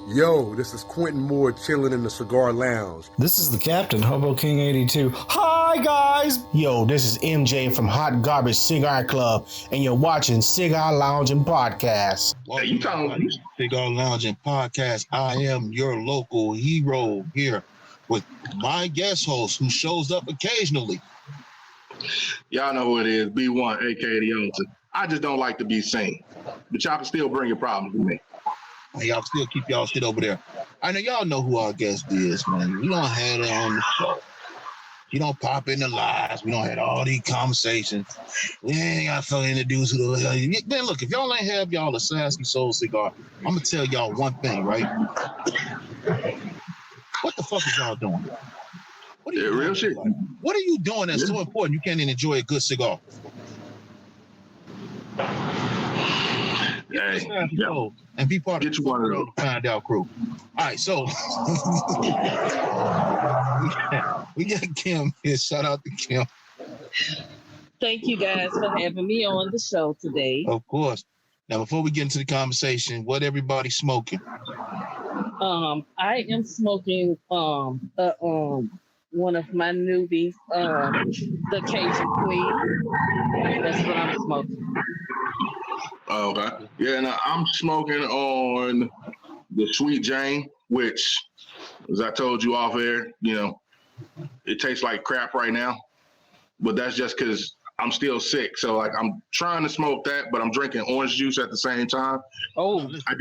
Yo, this is Quentin Moore chilling in the Cigar Lounge. This is the Captain, Hobo King 82. Hi, guys! Yo, this is MJ from Hot Garbage Cigar Club, and you're watching Cigar Loungin Podcast. Hey, you talking Cigar Loungin Podcast. I am your local hero here with my guest host who shows up occasionally. Y'all know who it is, B1, aka the Ultra. I just don't like to be seen, but y'all can still bring your problems with me. And y'all still keep y'all shit over there. I know y'all know who our guest is, man. We don't have it on the show. You don't pop in the lives. We don't have all these conversations. We ain't got to introduce who the man. Look, if y'all ain't have y'all a Sassy Soul cigar, I'm gonna tell y'all one thing, right? What the fuck is y'all doing? What are you doing? Real shit. What are you doing that's so important you can't even enjoy a good cigar? Hey, and be part of get you one of those. Find Out crew. All right, so we got Kim here. Shout out to Kim. Thank you guys for having me on the show today. Of course. Now, before we get into the conversation, what everybody smoking? I am smoking one of my newbies, the Cajun Queen. That's what I'm smoking. Oh, okay. Yeah, now I'm smoking on the Sweet Jane, which, as I told you off air, it tastes like crap right now. But that's just because I'm still sick. So, I'm trying to smoke that, but I'm drinking orange juice at the same time. Oh, I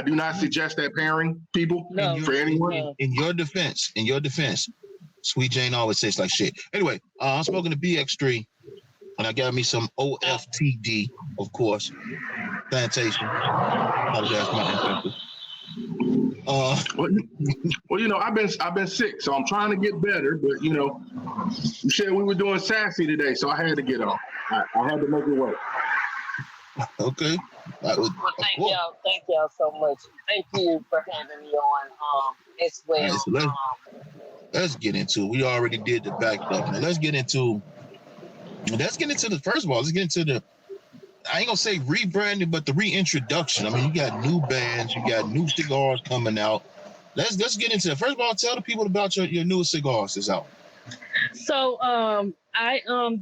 do not suggest that pairing, people. No, for anyone. no. In your defense, Sweet Jane always tastes like shit. Anyway, I'm smoking the BX3, and I got me some OFTD, of course, Plantation. Apologize for my ancestors. Well, I've been sick, so I'm trying to get better. But you said we were doing sassy today, so I had to get on. I had to make it work. Okay. Well, thank y'all so much. Thank you for having me on as well. Right, so let's get into it. We already did the back up. Now let's get into the first of all, let's get into the, I ain't gonna say rebranding, but the reintroduction. I mean, you got new bands, you got new cigars coming out. Let's get into it. First of all, tell the people about your newest cigars that's out. So I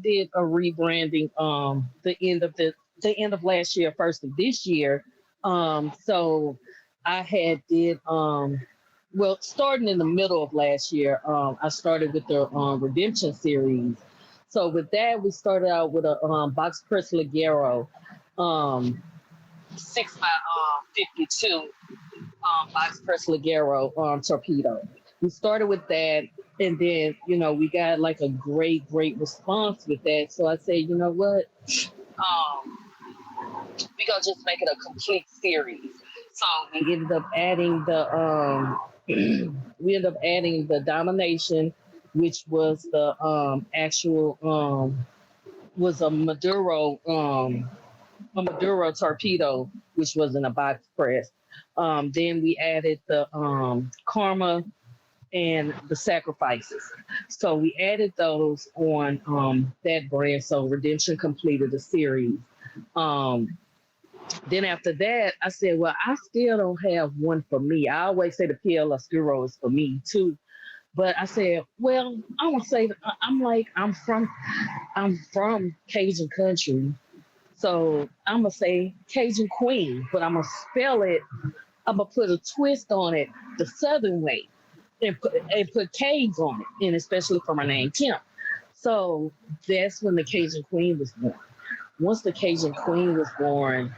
did a rebranding the end of last year, first of this year. So I did starting in the middle of last year, I started with the Redemption series. So with that, we started out with a box press Ligero, 6x52 box press Ligero torpedo. We started with that, and then we got like a great response with that. So I said, you know what, we gonna just make it a complete series. So we ended up adding the Domination, which was the actual was a Maduro torpedo, which was in a box press. Then we added the Karma and the Sacrifices. So we added those on that brand. So Redemption completed the series. Then after that, I said, well, I still don't have one for me. I always say the PL Oscuro is for me too. But I said, well, I want to say, I'm from Cajun country. So I'm going to say Cajun Queen, but I'm going to spell it, I'm going to put a twist on it the Southern way and put Cage on it, and especially for my name, Kim. So that's when the Cajun Queen was born. Once the Cajun Queen was born,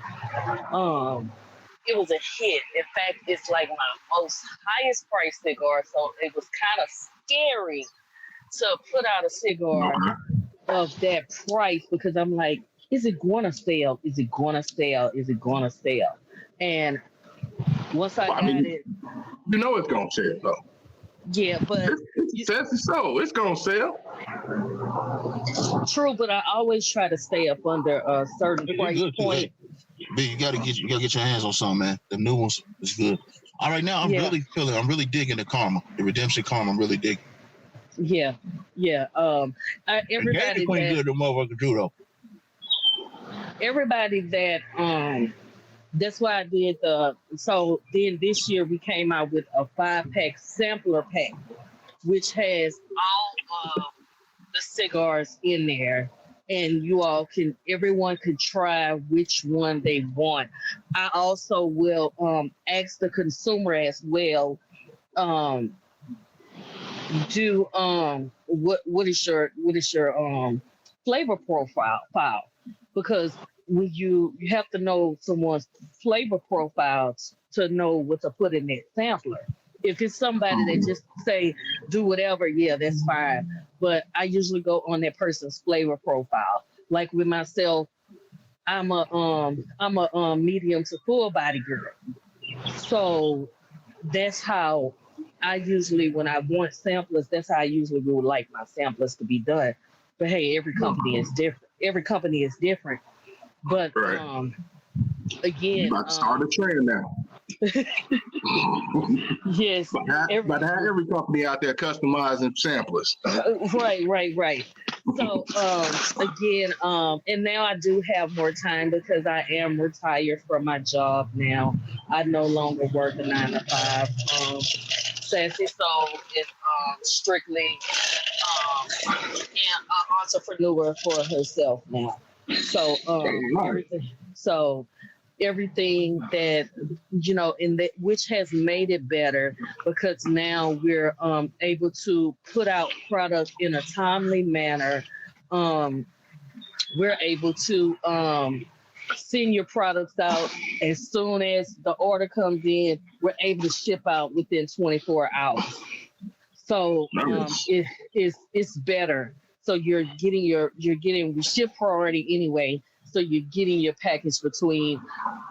it was a hit. In fact, it's like my most highest price cigar. So it was kind of scary to put out a cigar of that price, because I'm like, is it going to sell? Is it going to sell? Is it going to sell? And once I got it. You know it's going to sell, though. Yeah, but it's going to sell. True, but I always try to stay up under a certain price point. B, you gotta get your hands on something, man. The new ones is good. All right, now I'm really digging the Karma, the Redemption Karma. I'm really digging. Yeah. Everybody good, the motherfucker too, though. Everybody That's why I did so then this year we came out with a 5-pack sampler pack, which has all of the cigars in there. And everyone can try which one they want. I also will ask the consumer as well, um, do what is your flavor profile, because when you have to know someone's flavor profiles to know what to put in that sampler. If it's somebody that just say do whatever, yeah, that's fine. But I usually go on that person's flavor profile. Like with myself, I'm a medium to full body girl. So that's how I usually, when I want samplers, that's how I usually would like my samplers to be done. But hey, every company is different. Every company is different. But Right. You again, about to start a trend now. yes, But have every company out there customizing samplers. right. So again, and now I do have more time because I am retired from my job now. I no longer work a 9 to 5. Sassy Soul is strictly an entrepreneur for herself now. So everything that in that, which has made it better, because now we're able to put out product in a timely manner. um we're able to send your products out as soon as the order comes in. We're able to ship out within 24 hours. So Nice. it's better. So we ship priority anyway. So you're getting your package between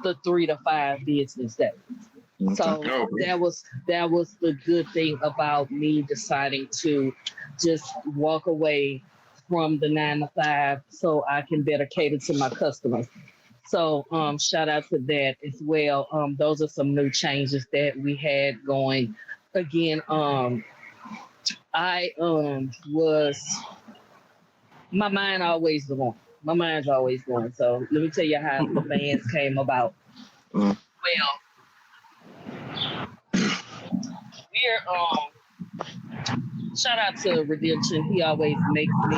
the 3 to 5 business days. So Okay. that was the good thing about me deciding to just walk away from the 9 to 5 so I can better cater to my customers. So shout out to that as well. Those are some new changes that we had going. Again, I was my mind always going. My mind's always going. So let me tell you how the bands came about. Mm. Well, we're shout out to Redemption. He always makes me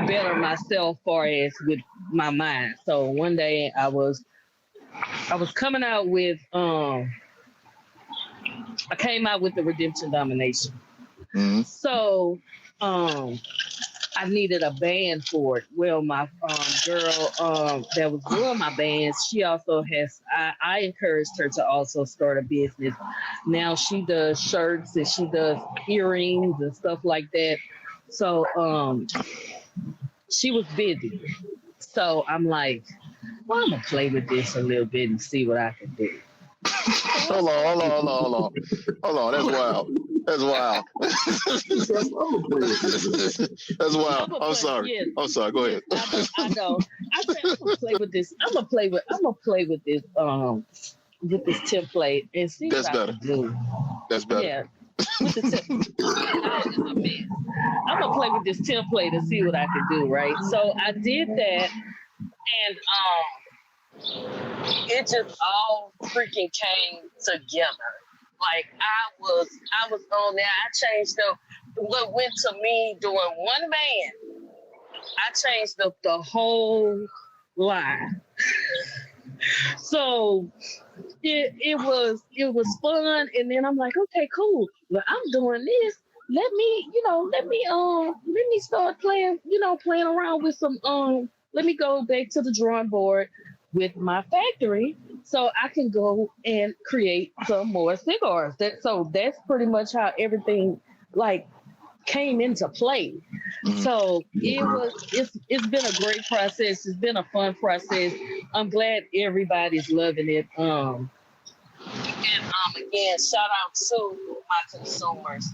better myself far as with my mind. So one day I was coming out with I came out with the Redemption Domination. Mm-hmm. So I needed a band for it. Well, my girl that was doing my bands, she also has. I encouraged her to also start a business. Now she does shirts and she does earrings and stuff like that. So she was busy. So I'm like, well, I'm gonna play with this a little bit and see what I can do. Hold on. That's wild. That's wild. That's wild. I'm sorry. Yes, I'm sorry. Go ahead. I know. I said I'm gonna play with this. I'm gonna play with this template and see That's what I better. can do. That's better. Yeah, with the I do my best. I'm gonna play with this template and see what I can do. Right. So I did that, and it just all freaking came together. Like I was on there. I changed up what went to me doing one band. I changed up the whole line. So it was fun, and then I'm like, okay, cool. Well, I'm doing this. Let me start playing around with some let me go back to the drawing board with my factory so I can go and create some more cigars. That's pretty much how everything like came into play. Mhm. So it's been a great process. It's been a fun process. I'm glad everybody's loving it. And again, shout out to my consumers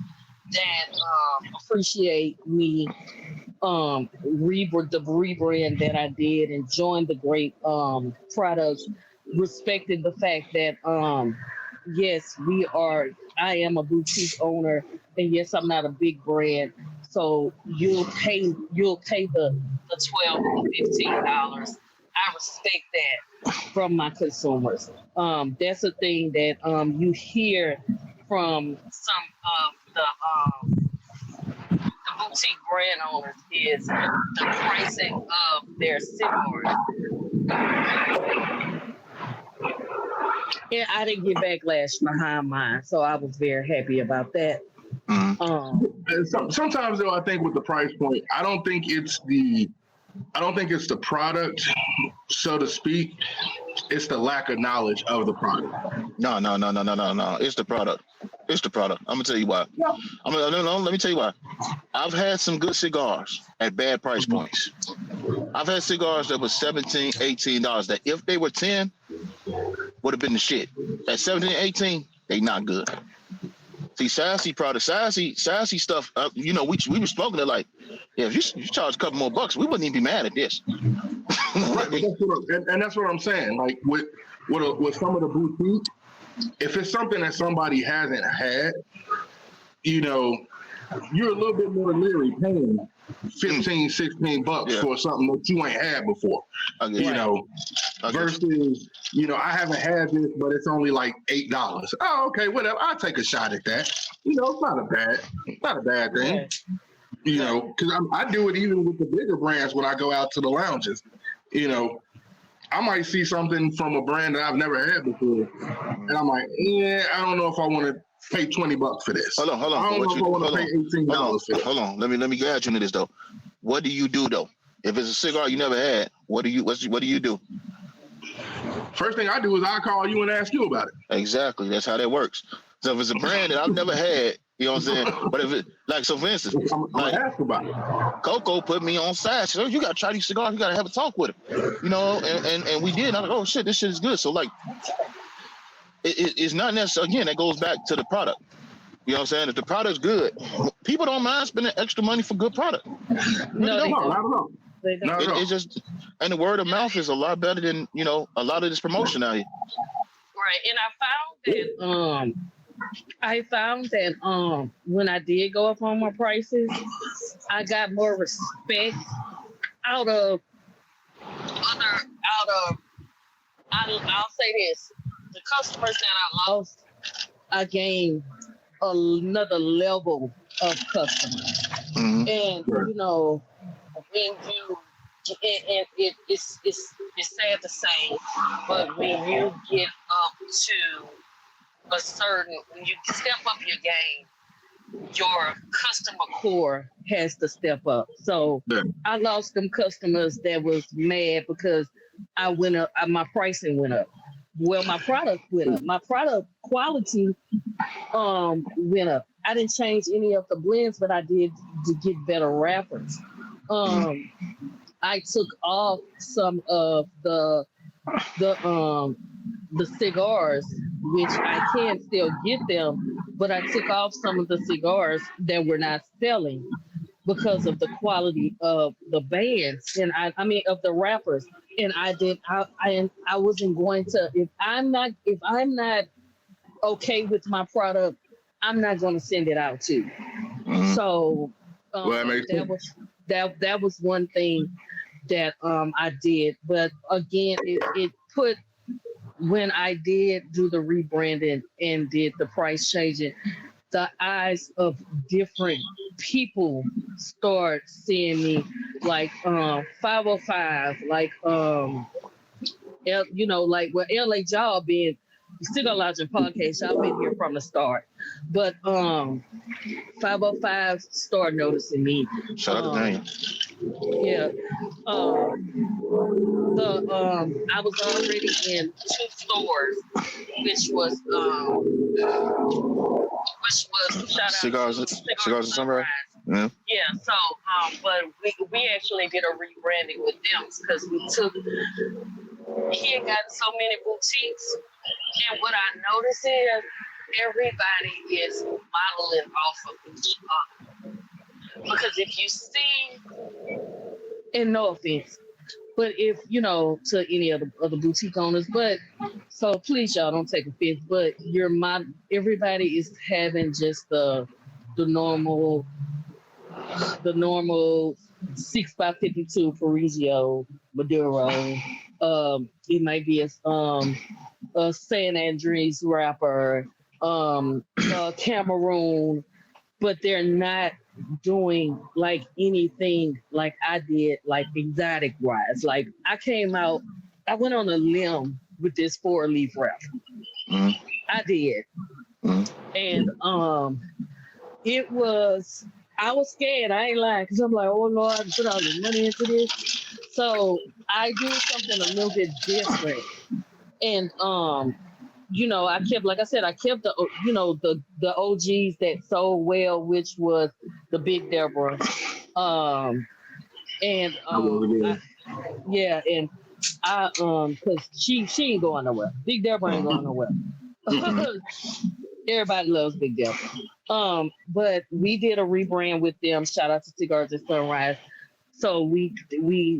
that appreciate me the rebrand that I did, enjoying the great products, respecting the fact that yes, I am a boutique owner, and yes, I'm not a big brand. So you'll pay the $12 or $15 I respect that from my consumers. That's a thing that you hear from some of the boutique brand owners is the pricing of their cigars. And I didn't get backlash behind mine, so I was very happy about that. And sometimes though, I think with the price point, I don't think it's the product, so to speak. It's the lack of knowledge of the product. No. It's the product. It's the product. I'm gonna tell you why. Let me tell you why. I've had some good cigars at bad price points. I've had cigars that was $17, $18 that if they were 10, would have been the shit. At 17, 18, they not good. See, sassy product, sassy stuff. We were smoking it like, yeah, if you charge a couple more bucks, we wouldn't even be mad at this. Right, and that's what I'm saying. Like with some of the boutique, if it's something that somebody hasn't had, you're a little bit more leery paying $15-$16 for something that you ain't had before. Versus, I haven't had this, but it's only like $8. Oh, okay, whatever. I'll take a shot at that. It's not a bad thing. Because I do it even with the bigger brands when I go out to the lounges. I might see something from a brand that I've never had before, and I'm like, I don't know if I want to pay $20 for this. Hold on. I don't know if I want to pay $18 for this. Hold on. Let me get you into this though. What do you do though? If it's a cigar you never had, what do you do? First thing I do is I call you and ask you about it. Exactly. That's how that works. So if it's a brand that I've never had, you know what I'm saying? But if it, like, so for instance, I'm gonna ask about it. Coco put me on side. She said, you gotta try these cigars. You gotta have a talk with him. And we did. And I'm like, oh shit, this shit is good. So like, it's not necessarily, again, that goes back to the product. You know what I'm saying? If the product's good, people don't mind spending extra money for good product. No, they don't. I don't know. It's just, and the word of mouth is a lot better than, a lot of this promotion out here. Right. And I found that when I did go up on my prices, I got more respect out of I'll say this, the customers that I lost, I gained another level of customers. Mm-hmm. And when you it's sad to say, but when you get up to a certain, when you step up your game, your customer core has to step up. So I lost them customers that was mad because I went up, my pricing went up. Well, my product went up. My product quality went up. I didn't change any of the blends, but I did to get better wrappers. I took off some of the cigars, which I can still get them, but I took off some of the cigars that were not selling because of the quality of the bands and of the wrappers. And I wasn't going to, if I'm not okay with my product, I'm not going to send it out to you. So that was one thing that I did. But again, it put, when I did do the rebranding and did the price changing, the eyes of different people start seeing me like 505, like LA Job being Cigar Loungin podcast. I've been here from the start, but 505 started noticing me. Shout out to Daniel. Yeah. I was already in 2 stores, which was shout out Cigars to and Sunrise. Yeah. Yeah. So but we actually did a rebranding with them because he had gotten so many boutiques, and what I noticed is everybody is modeling off of each other. Because if you see, and no offense, but if, to any of the other boutique owners, but so please y'all don't take offense, but everybody is having just the normal 6x52 Parigio, Maduro. It might be a San Andreas wrapper, Cameroon, but they're not doing like anything like I did, like exotic wise. Like I went on a limb with this 4-leaf wrap. Mm-hmm. I did. Mm-hmm. And I was scared. I ain't lying, because I'm like, oh Lord, I put all this money into this. So I did something a little bit different. And I kept, like I said, I kept the OGs that sold well, which was the Big Deborah. And because she ain't going nowhere. Big Deborah ain't going nowhere. Everybody loves Big Deborah. But we did a rebrand with them. Shout out to Cigars at Sunrise. So we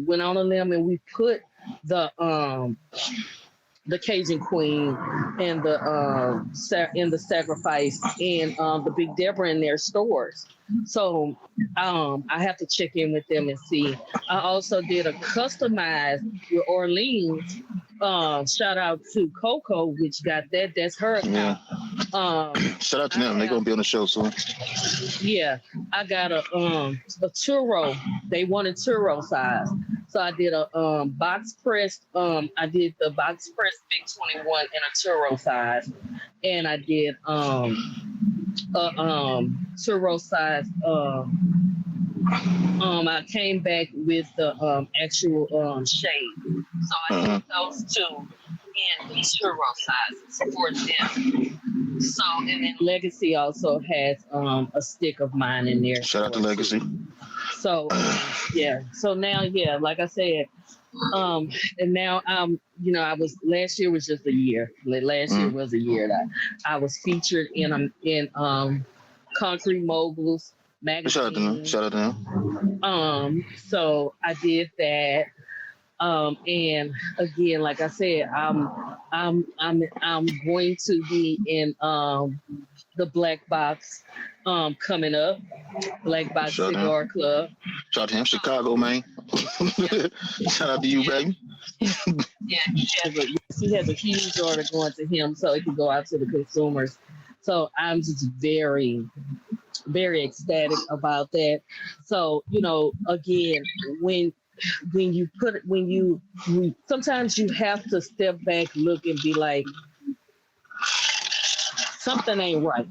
went on a limb and we put the Cajun Queen and the Sacrifice and the Big Deborah in their stores. So I have to check in with them and see. I also did a customized with Orleans. Shout out to Coco, which got that. That's her account. Shout out to them. They're gonna be on the show soon. Yeah, I got a churro. They wanted churro size, so I did a box pressed. I did the box pressed Big 21 in a churro size, and I did a churro size. I came back with the actual shade, so I did those two in the churro sizes for them. So, and then Legacy also has a stick of mine in there. Shout out to Legacy. So so now, like I said, and now I was, last year was just a year. Last year was a year that I was featured in Concrete Moguls magazine. Shout out to them. So I did that. And again, like I said, I'm going to be in the Black Box coming up, Black Box Cigar Club. Shout out to him, Chicago, man. Shout out to you, baby. Yeah, he has a huge order going to him, so it can go out to the consumers. So I'm just very, very ecstatic about that. So, again, sometimes you have to step back, look, and be like, something ain't right.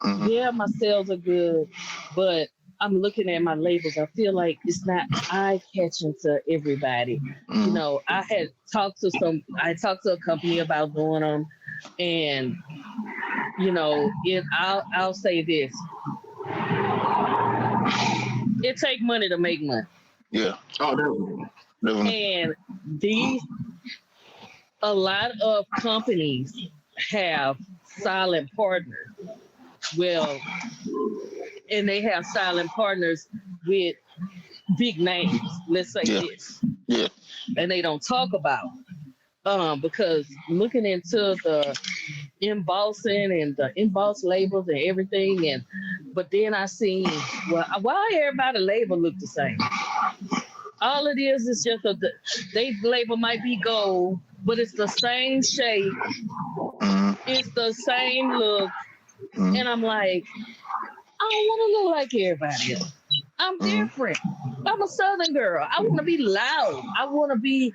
Mm-hmm. Yeah, my sales are good, but I'm looking at my labels. I feel like it's not eye-catching to everybody. Mm-hmm. I had talked to a company about doing them, and I'll say this: it takes money to make money. Yeah. Oh, definitely. And a lot of companies have silent partners. Well, and they have silent partners with big names. Let's say this. Yeah. And they don't talk about because looking into the embossing and the embossed labels and everything, but then I seen, well, why everybody label look the same? All it is just they label might be gold, but it's the same shape. Mm-hmm. It's the same look. Mm-hmm. And I'm like, I don't want to look like everybody else. I'm different. I'm a Southern girl. I want to be loud. I want to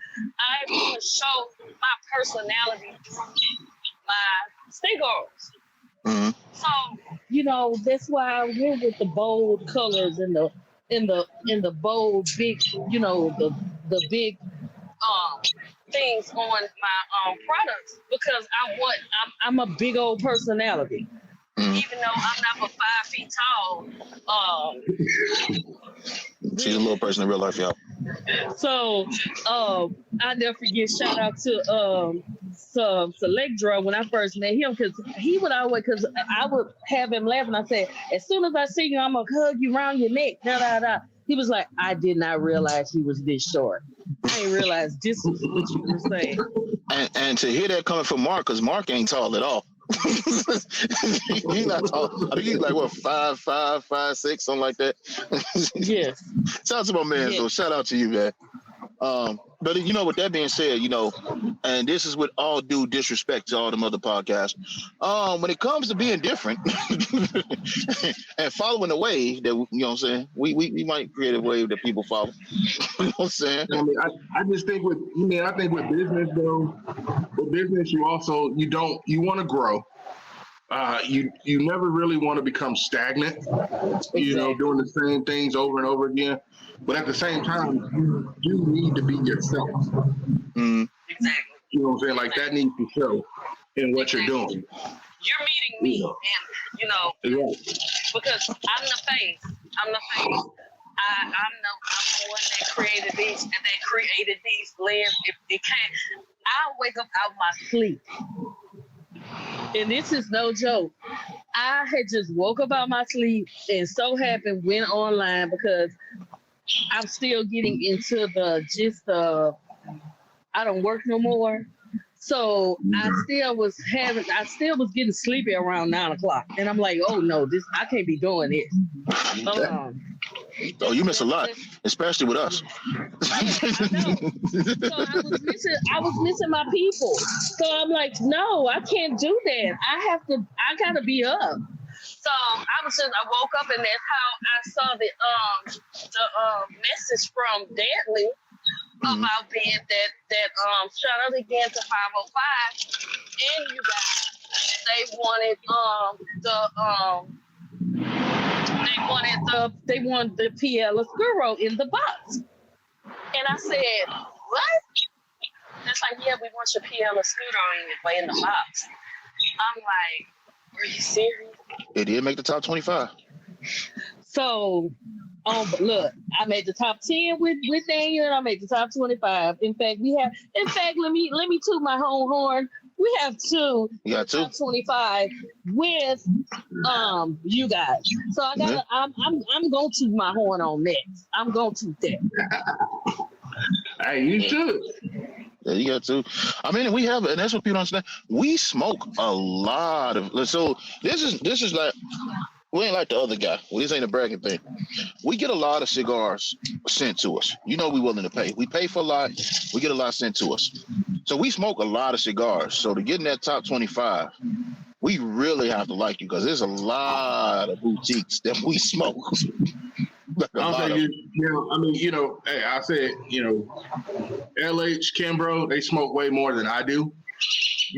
show my personality through my cigars. Mm-hmm. So, that's why I went with the bold colors and the bold big, the big things on my products, because I'm a big old personality. Even though I'm not but 5 feet tall, she's a little person in real life, y'all. So I never forget, shout out to Select Drug when I first met him, because he would always, because I would have him laughing. I said, as soon as I see you, I'm gonna hug you around your neck. Da, da, da. He was like, I did not realize he was this short. I didn't realize this was what you were saying. And to hear that coming from Mark, because Mark ain't tall at all. He's not tall. I think he's like what 5'5", 5'6", something like that. Yes. Shout out to my man. Yes. So shout out to you, man. But with that being said, and this is with all due disrespect to all them other podcasts. When it comes to being different and following the wave that you know what I'm saying, we might create a wave that people follow. You know what I'm saying? I mean, I just think with business though, with business you want to grow. You never really want to become stagnant, doing the same things over and over again. But at the same time, you need to be yourself. Mm. Exactly. You know what I'm saying? Like that needs to show in what you're doing. You're meeting me, and because I'm the face. I'm the face. I'm the one that created these blends. It can't. I wake up out my sleep. And this is no joke. I had just woke up out my sleep and so happened went online because I'm still getting into I don't work no more. So I still was getting sleepy around 9:00. And I'm like, oh no, I can't be doing this. Oh, you miss a lot, especially with us. I know. So I was missing my people. So I'm like, no, I can't do that. I gotta be up. So I woke up and that's how I saw the message from Deadly about being that shout out again to 505 and you guys. They wanted they wanted the PL Oscuro in the box. and I said, what? It's like, yeah, we want your PL Oscuro in the box. I'm like, are you serious? It did make the top 25. So, look, I made the top 10 with Daniel, and I made the top 25. In fact, let me toot my own horn. We have two. You got two? Top 25 with you guys. So I gotta I'm going to my horn on next. I'm going to that. Hey, you should. Yeah, you got to. I mean, we have, and that's what people don't understand. We smoke a lot of. So this is like, we ain't like the other guy. Well, this ain't a bragging thing. We get a lot of cigars sent to us. We willing to pay. We pay for a lot. We get a lot sent to us. So we smoke a lot of cigars. So to get in that top 25, we really have to like you because there's a lot of boutiques that we smoke. I'll say hey, I said, LH, Kimbrough, they smoke way more than I do.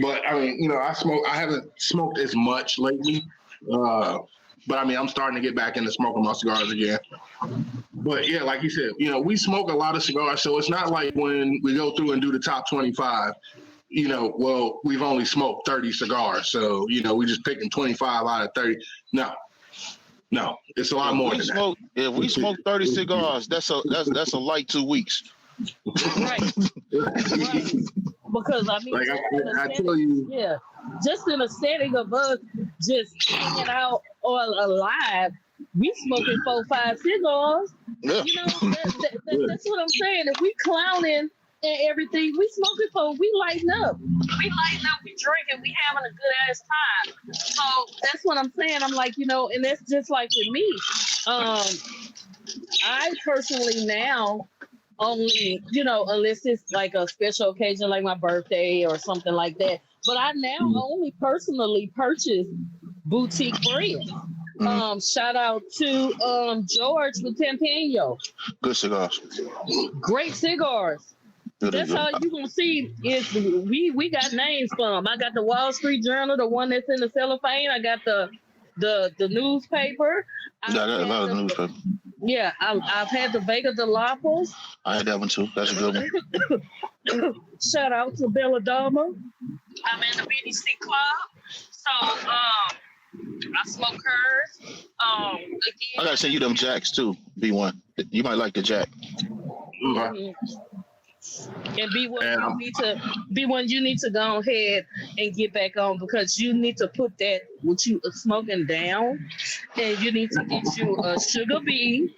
But I mean, I haven't smoked as much lately. But I mean, I'm starting to get back into smoking my cigars again. But yeah, like you said, we smoke a lot of cigars. So it's not like when we go through and do the top 25, we've only smoked 30 cigars. So, we just picking 25 out of 30. No, it's a lot more than that. If we smoke 30 cigars, that's a light 2 weeks. Right. Because I mean, like I tell you, yeah, just in a setting of us just hanging out all alive, we smoking 4-5 cigars. Yeah. That's what I'm saying. If we clowning and everything, we smoking for, we lighting up. We drinking, we having a good ass time. So That's what I'm saying. I'm like, and that's just like with me. I personally now only, unless it's like a special occasion like my birthday or something like that. But I now only personally purchase boutique brands. Shout out to George with Tempano. Good cigars. Great cigars. That's all you're gonna see is we got names for them. I got the Wall Street Journal, the one that's in the cellophane. I got the newspaper. I got a lot of newspaper. Yeah, I've had the Vega de Lapos. I had that one too. That's a good one. Shout out to Belladama. I'm in the BDC club. So I smoke hers. Again, I gotta send you them jacks too. B1. You might like the jack. Mm-hmm. And B1 you need to go ahead and get back on because you need to put that what you are smoking down, and you need to get you a sugar bee.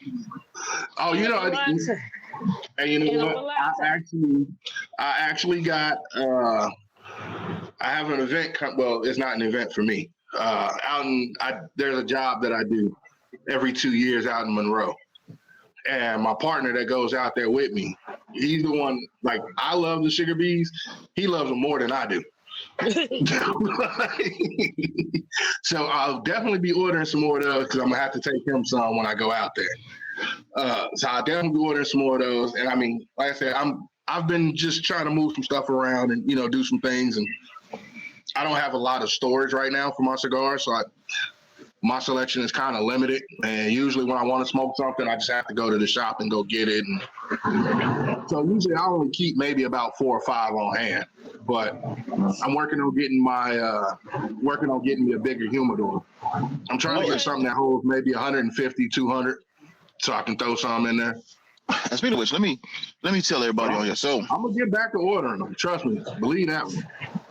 Oh, and what? I actually got. I have an event. Well, it's not an event for me. there's a job that I do every 2 years out in Monroe. And my partner that goes out there with me, he's the one, like, I love the sugar bees. He loves them more than I do. So I'll definitely be ordering some more of those because I'm going to have to take him some when I go out there. So I'll definitely be ordering some more of those. And I mean, like I said, I've been just trying to move some stuff around and, do some things. And I don't have a lot of storage right now for my cigars. So my selection is kind of limited, and usually when I want to smoke something, I just have to go to the shop and go get it. And so usually I only keep maybe about 4 or 5 on hand, but I'm working on getting me a bigger humidor. I'm trying to get something that holds maybe 150, 200, so I can throw some in there. And speaking of which, let me tell everybody on here. So I'm gonna get back to ordering them. Trust me, believe that one.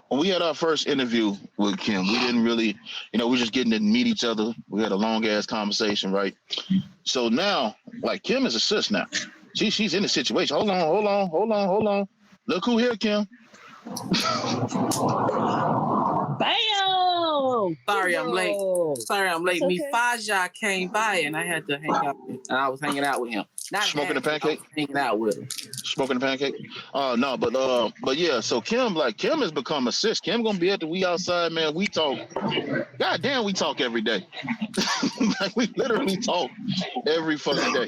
when we had our first interview with Kim, we didn't really, we were just getting to meet each other. We had a long ass conversation, right? So now, like, Kim is a sis now. She's in the situation. Hold on. Look who here, Kim. Bam! Sorry, I'm late. It's Me okay. Faja came by and I had to hang out with him. And I was hanging out with him. Smoking a pancake? Hanging out with him. Smoking a pancake? No, but yeah, so Kim has become a sis. Kim gonna be at the We Outside, man. We talk. God damn, we talk every day. Like, we literally talk every fucking day.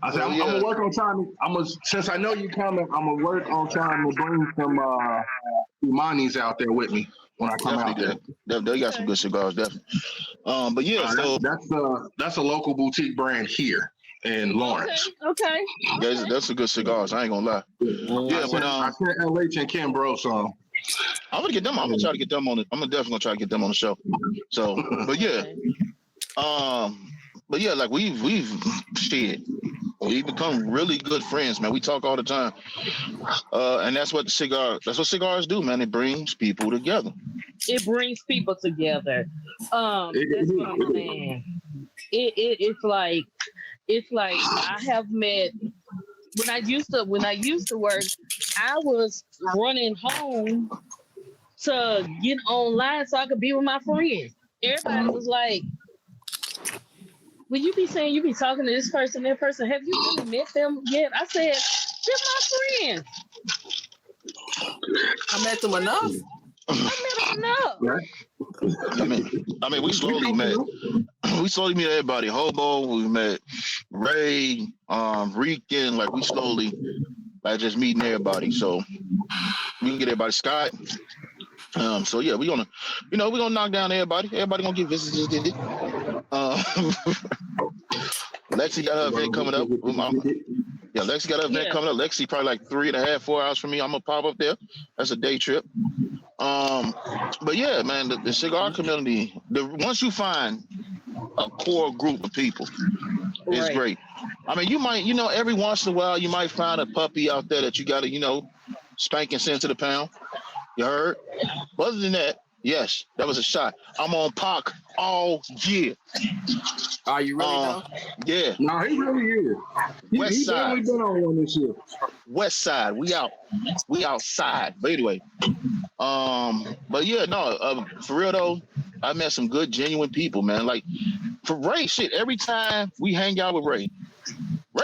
I said, I'm gonna work on trying to. Since I know you coming, I'm gonna work on trying to bring some Imanis out there with me when I come out there. They got some good cigars, definitely. But yeah, so that's a local boutique brand here in Lawrence. Okay. That's a good cigars. I ain't gonna lie. Yeah, but I sent LH and Kim Bro some. I'm gonna get them. I'm gonna try to get them on it. I'm definitely gonna try to get them on the show. So, but yeah, like we've become really good friends, man. We talk all the time, and that's what cigars do, man. It brings people together. It brings people together. That's what I'm saying. It's like I have met when I used to work. I was running home to get online so I could be with my friends. Everybody was like, "Will you be saying you be talking to this person, that person? Have you really met them yet?" I said, "They're my friends. I met them enough. I met them enough." I mean, we slowly met. We slowly met everybody. Hobo, we met Ray, Rican. Like, we slowly, just meeting everybody. So we can get everybody. Scott. So yeah, we're gonna knock down everybody. Everybody gonna get visitors. Lexi got her event coming up. Lexi got her event coming up. Lexi probably like 3.5, 4 hours from me. I'm gonna pop up there. That's a day trip. But yeah, man, the cigar community. Once you find a core group of people, it's great. I mean, you might, every once in a while, you might find a puppy out there that you got to, spank and send to the pound. You heard? But other than that, yes, that was a shot. I'm on Pac all year. Are you really though? Yeah. No, he really is. He's definitely been on one this year. West Side, we out. We outside. But anyway, but yeah, no, for real though, I met some good, genuine people, man. Like, for Ray, every time we hang out with Ray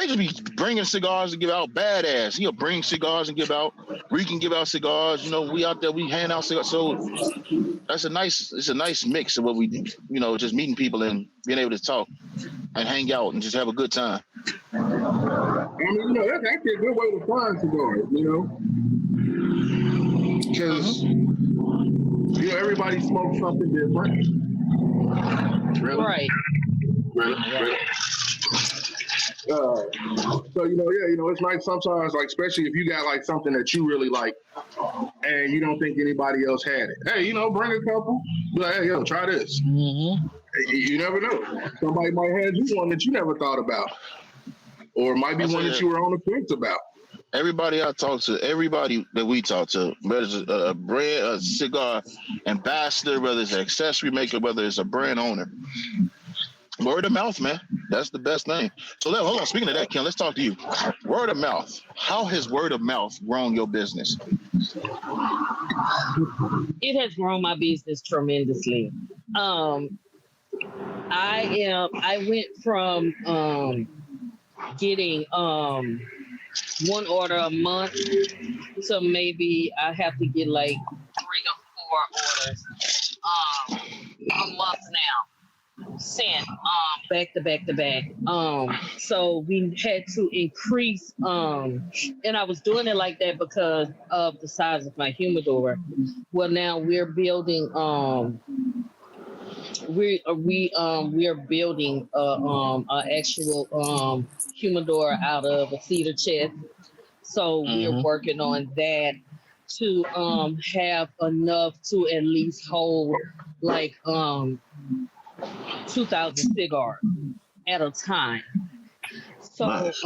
just be bringing cigars to give out. Badass. He'll bring cigars and give out. We can give out cigars. We out there, we hand out cigars. So it's a nice mix of what we do. Just meeting people and being able to talk and hang out and just have a good time. I mean, that's actually a good way to find cigars, because everybody smokes something different. Really? Right. Really. So it's nice sometimes, like, especially if you got like something that you really like and you don't think anybody else had it. Hey, bring a couple. Be like, hey, try this. Mm-hmm. You never know. Somebody might hand you one that you never thought about, or it might be one that you were on the fence about. Everybody I talk to, everybody that we talk to, whether it's a brand, a cigar ambassador, whether it's an accessory maker, whether it's a brand owner. Word of mouth, man. That's the best thing. So hold on. Speaking of that, Ken, let's talk to you. Word of mouth. How has word of mouth grown your business? It has grown my business tremendously. I went from getting one order a month to maybe I have to get like 3 to 4 orders a month now, sent back to back to back. So we had to increase and I was doing it like that because of the size of my humidor. Well, now we're building we are building a actual humidor out of a cedar chest. So we're working on that to have enough to at least hold like 2,000 cigars at a time. So Nice.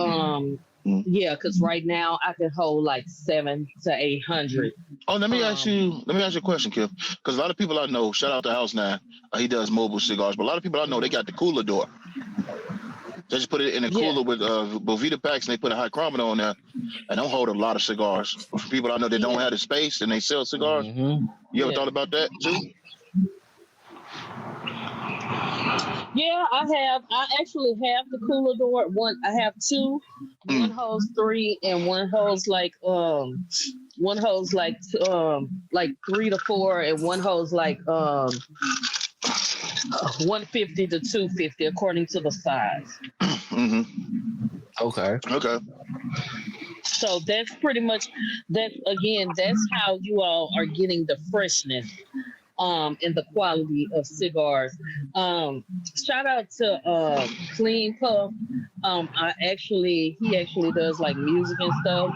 yeah, because right now I can hold like 700 to 800. Oh, let me ask you a question, Kip. Because a lot of people I know, shout out to House Nine, he does mobile cigars, but a lot of people I know they got the cooler door. They just put it in a cooler with Bovita packs and they put a high chrometer on there, and they'll hold a lot of cigars. For people I know that don't have the space and they sell cigars, you ever thought about that too? Yeah, I actually have the cooler door. I have two. One holds 3, and one holds like 3 to 4, and one holds like 150 to 250 according to the size. Okay. So that's pretty much that's how you all are getting the freshness and the quality of cigars. Shout out to Clean Puff. He actually does like music and stuff.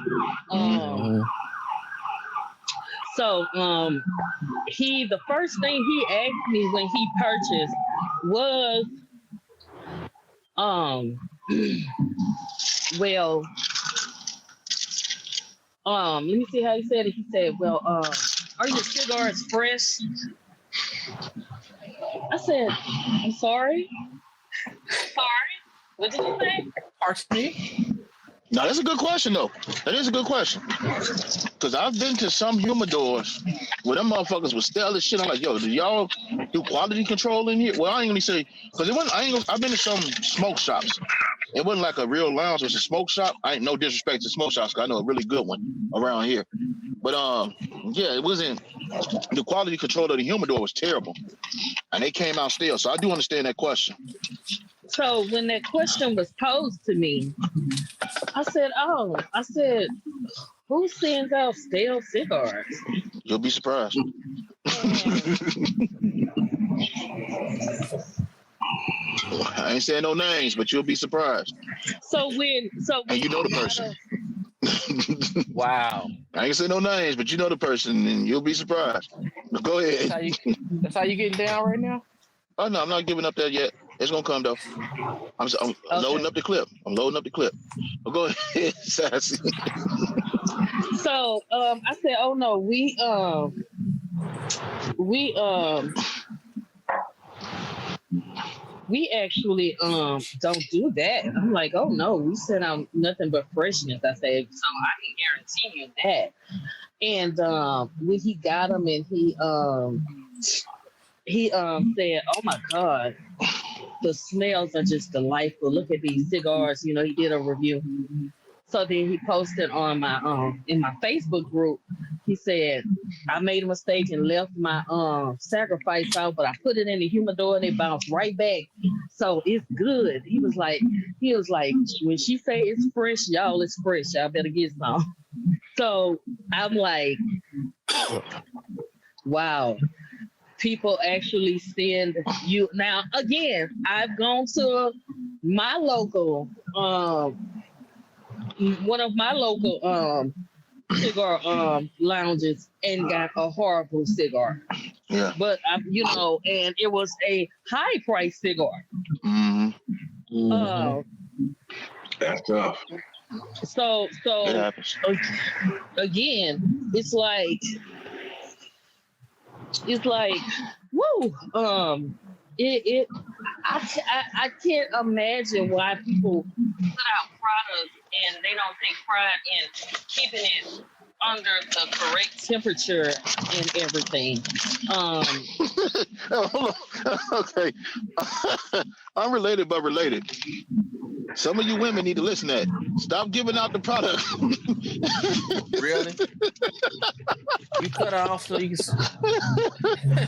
So the first thing he asked me when he purchased was well let me see how he said it. He said, well, are your cigars fresh? I said, I'm sorry. What did you say? Pardon me? Now, that's a good question, though. That is a good question. Because I've been to some humidors where them motherfuckers was stealing shit. I'm like, yo, do y'all do quality control in here? Well, I ain't gonna say, because it wasn't, I've been to some smoke shops. It wasn't like a real lounge. It was a smoke shop. I ain't no disrespect to smoke shops, because I know a really good one around here. But, yeah, it wasn't, the quality control of the humidor was terrible. And they came out still. So I do understand that question. So when that question was posed to me, I said, who sends out stale cigars? You'll be surprised. I ain't saying no names, but you'll be surprised. And you know the person. Wow. I ain't saying no names, but you know the person, and you'll be surprised. Go ahead. That's how you getting down right now? Oh no, I'm not giving up that yet. It's gonna come though. I'm loading up the clip. Well, go ahead, Sassy. So I said, oh no, we actually don't do that. I'm like, oh no, we sent out nothing but freshness. I said, so I can guarantee you that. And when he got them and he said, oh my God, the smells are just delightful. Look at these cigars. You know, he did a review. So then he posted on my in my Facebook group. He said, I made a mistake and left my sacrifice out, but I put it in the humidor and it bounced right back. So it's good. He was like, when she say it's fresh, y'all, it's fresh. Y'all better get some. So I'm like, wow. People actually send you. Now, again, I've gone to my local, one of my local cigar lounges and got a horrible cigar. Yeah. But, and it was a high price cigar. That's tough. So It happens. Again, it's like, woo. I can't imagine why people put out products and they don't take pride in keeping it under the correct temperature and everything. Hold on. Okay. Unrelated but related. Some of you women need to listen to that. Stop giving out the product. Really? You cut off so you can.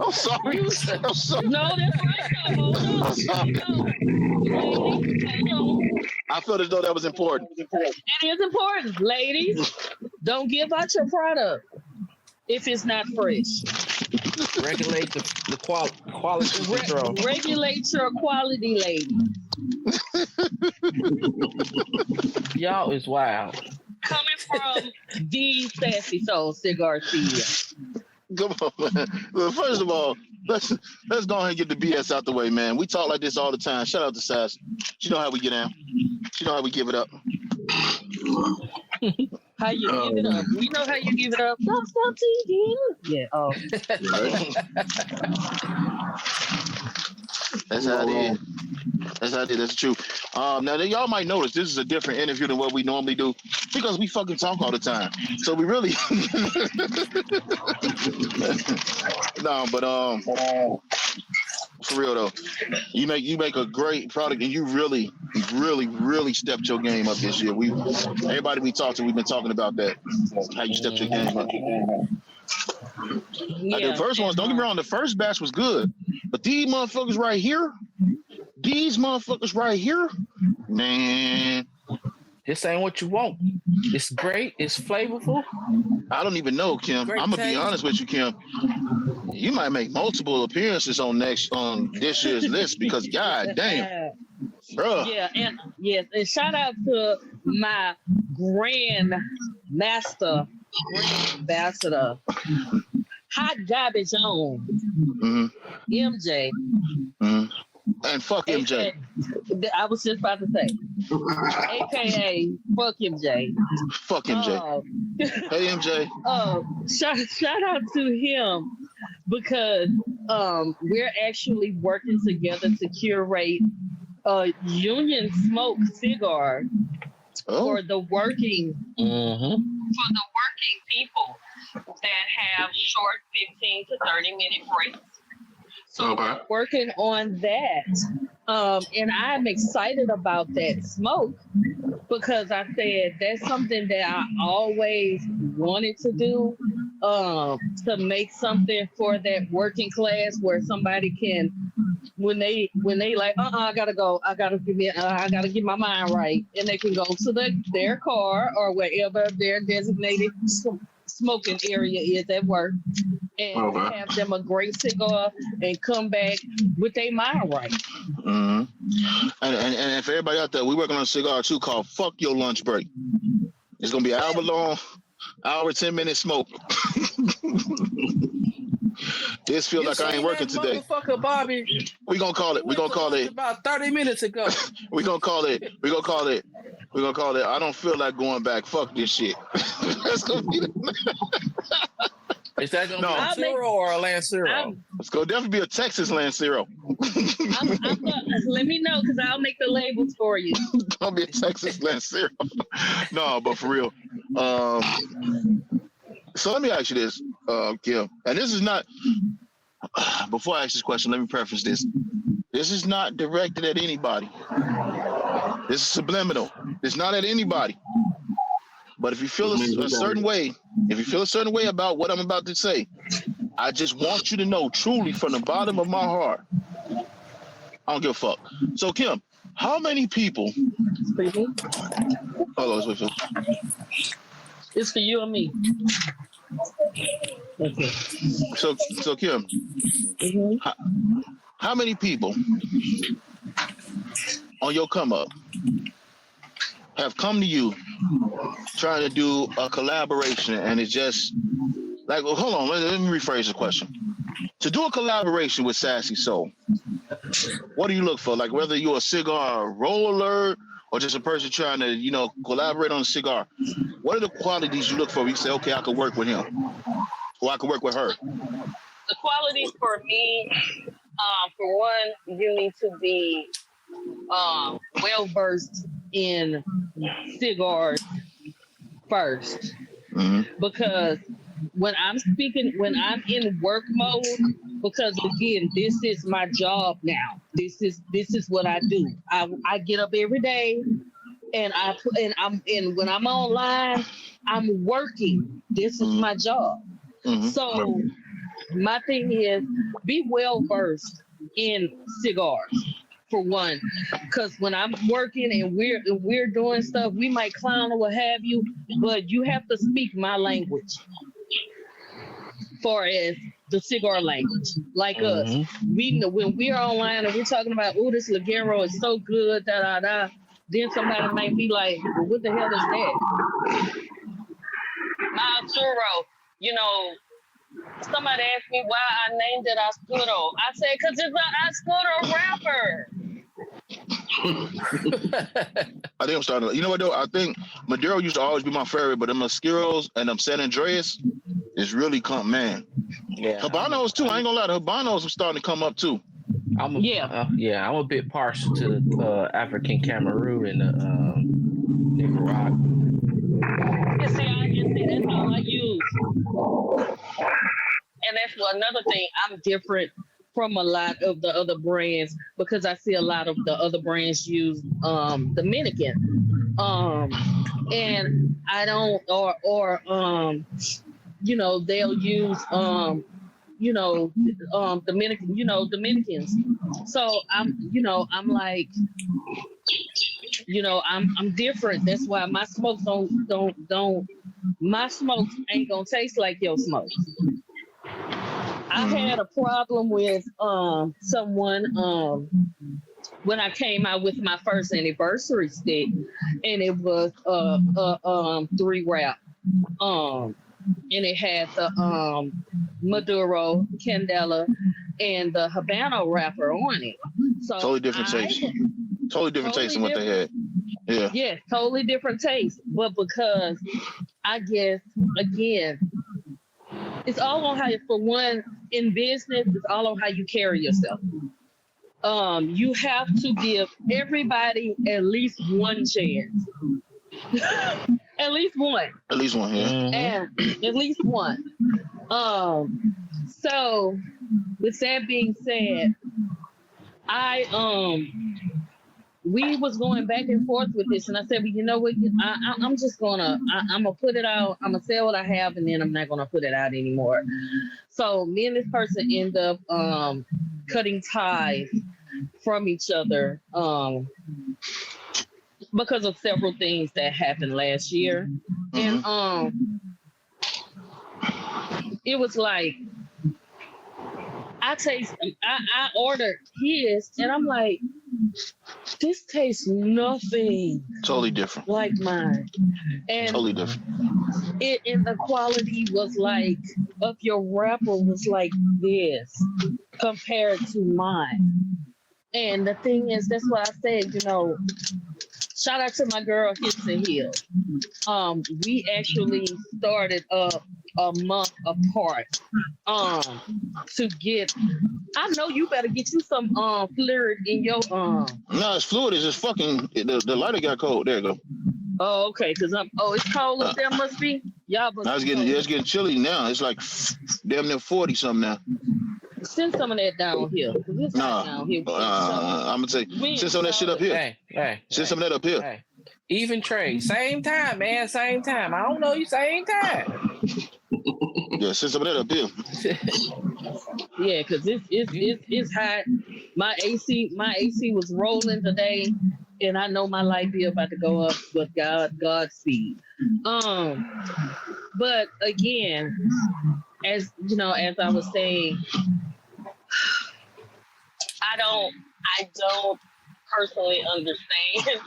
I'm sorry. I'm sorry. No, that's right. Now. Hold on. I'm sorry. Hold on. I felt as though that was important. It is important, ladies. Don't give out your product if it's not fresh. Regulate the quality control. Regulate your quality, ladies. Y'all is wild. Coming from the Sassy Soul Cigar CEO. Come on, man. Well, first of all, let's go ahead and get the BS out the way, man. We talk like this all the time. Shout out to Sass. She know how we get down. She know how we give it up. How you give it up? We know how you give it up. Stop TV. Yeah. Oh. That's how it is. That's how it is. That's true. Now, y'all might notice this is a different interview than what we normally do because we fucking talk all the time. So we really no, but for real though, you make a great product, and you really stepped your game up this year. Everybody we talked to, we've been talking about that. How you stepped your game up. Yeah. The first ones, don't get me wrong, the first batch was good, but these motherfuckers right here, man. This ain't what you want. It's great. It's flavorful. I don't even know, Kim. Great I'm gonna be taste. honest with you, Kim. You might make multiple appearances on this year's list because god damn, bro. Yeah, and yes, and shout out to my grand ambassador, hot garbage on, MJ. Mm-hmm. And fuck MJ. I was just about to say, AKA fuck MJ. Fuck MJ. Hey MJ. Shout out to him because we're actually working together to curate a union smoke cigar for the working people that have short 15 to 30-minute breaks. So we're working on that. And I'm excited about that smoke because I said that's something that I always wanted to do, to make something for that working class where somebody can, when they like, I gotta go, I gotta get my mind right, and they can go to their car or wherever their designated smoking area is at work, and have them a great cigar and come back with their mind right. Mm-hmm. And for everybody out there, we're working on a cigar too called Fuck Your Lunch Break. It's gonna be an hour long, 10-minute smoke. This feels like I ain't working today. Motherfucker Bobby. We gonna call it About 30 minutes ago. we gonna call it. I don't feel like going back. Fuck this shit. That's gonna be Is that gonna be a Zero or a Lancero? It's gonna definitely be a Texas Lancero. Let me know because I'll make the labels for you. It's gonna be a Texas Lancero. No, but for real. So let me ask you this, Kim, and this is not. Before I ask this question, let me preface this. This is not directed at anybody. This is subliminal. It's not at anybody. But if you feel a certain way, about what I'm about to say, I just want you to know truly from the bottom of my heart, I don't give a fuck. So Kim, how many people? Hold on, wait, Phil. It's for you and me. Okay. So Kim, how many people on your come up have come to you trying to do a collaboration, and it's just like, well, hold on, let me rephrase the question. To do a collaboration with Sassy Soul, what do you look for? Like whether you're a cigar roller or just a person trying to, collaborate on a cigar. What are the qualities you look for? You say, okay, I can work with him, or I can work with her. The qualities for me, for one, you need to be well versed in cigars first. because when I'm speaking, when I'm in work mode, because again, this is my job now. This is what I do. I get up every day and when I'm online, I'm working. This is my job. So my thing is be well versed in cigars for one, because when I'm working and we're doing stuff, we might clown or what have you, but you have to speak my language. Far as the cigar language, like us, we know when we're online and we're talking about, oh, this Ligero is so good, da da da. Then somebody might be like, well, what the hell is that? Arturo, you know, somebody asked me why I named it Oscuro. I said, because it's an Oscuro wrapper. I think I'm starting. You know what though? I think Maduro used to always be my favorite, but them Oscuros and them San Andreas is really man. Yeah. Habanos too. I ain't gonna lie, the Habanos are starting to come up too. I'm a bit partial to African Cameroon and Nicaragua. Yeah, see, that's all I use. And that's another thing. I'm different from a lot of the other brands because I see a lot of the other brands use Dominican. And I don't or they'll use Dominicans. So I'm like, I'm different. That's why my smokes don't my smokes ain't gonna taste like your smokes. I had a problem with someone when I came out with my first anniversary stick, and it was 3 wrap. And it had the Maduro, Candela, and the Habano wrapper on it. So totally different taste. Totally different taste than what they had. Yeah. Yeah, totally different taste. But because I guess again, it's all on how, for one, in business, it's all on how you carry yourself. You have to give everybody at least one chance. At least one. At least one, yeah. And at least one. So with that being said, we was going back and forth with this, and I said, well, you know what? I'm just gonna put it out. I'm gonna sell what I have, and then I'm not gonna put it out anymore. So me and this person end up cutting ties from each other because of several things that happened last year, and it was like I ordered his, and I'm like, this tastes nothing totally different like mine, and totally different. And the quality was like of your wrapper was like this compared to mine. And the thing is, that's what I said, shout out to my girl Hips and Heels. We actually started a month apart to get, I know you better get you some fluid in your No, it's fluid. It's just fucking the lighter got cold. There you go. Oh, okay, because it's cold up there, must be. Y'all must it's getting chilly now. It's like damn near 40 something now. Send some of that down here. It's hot down here. I'm gonna say send some of that shit up here. Send some of that up here. Hey. Even trade, same time, man, same time. I don't know you, same time. Yeah, send some of that up here. Yeah, because it's hot. My AC was rolling today, and I know my light bill about to go up with Godspeed. But again, as I was saying, I don't personally understand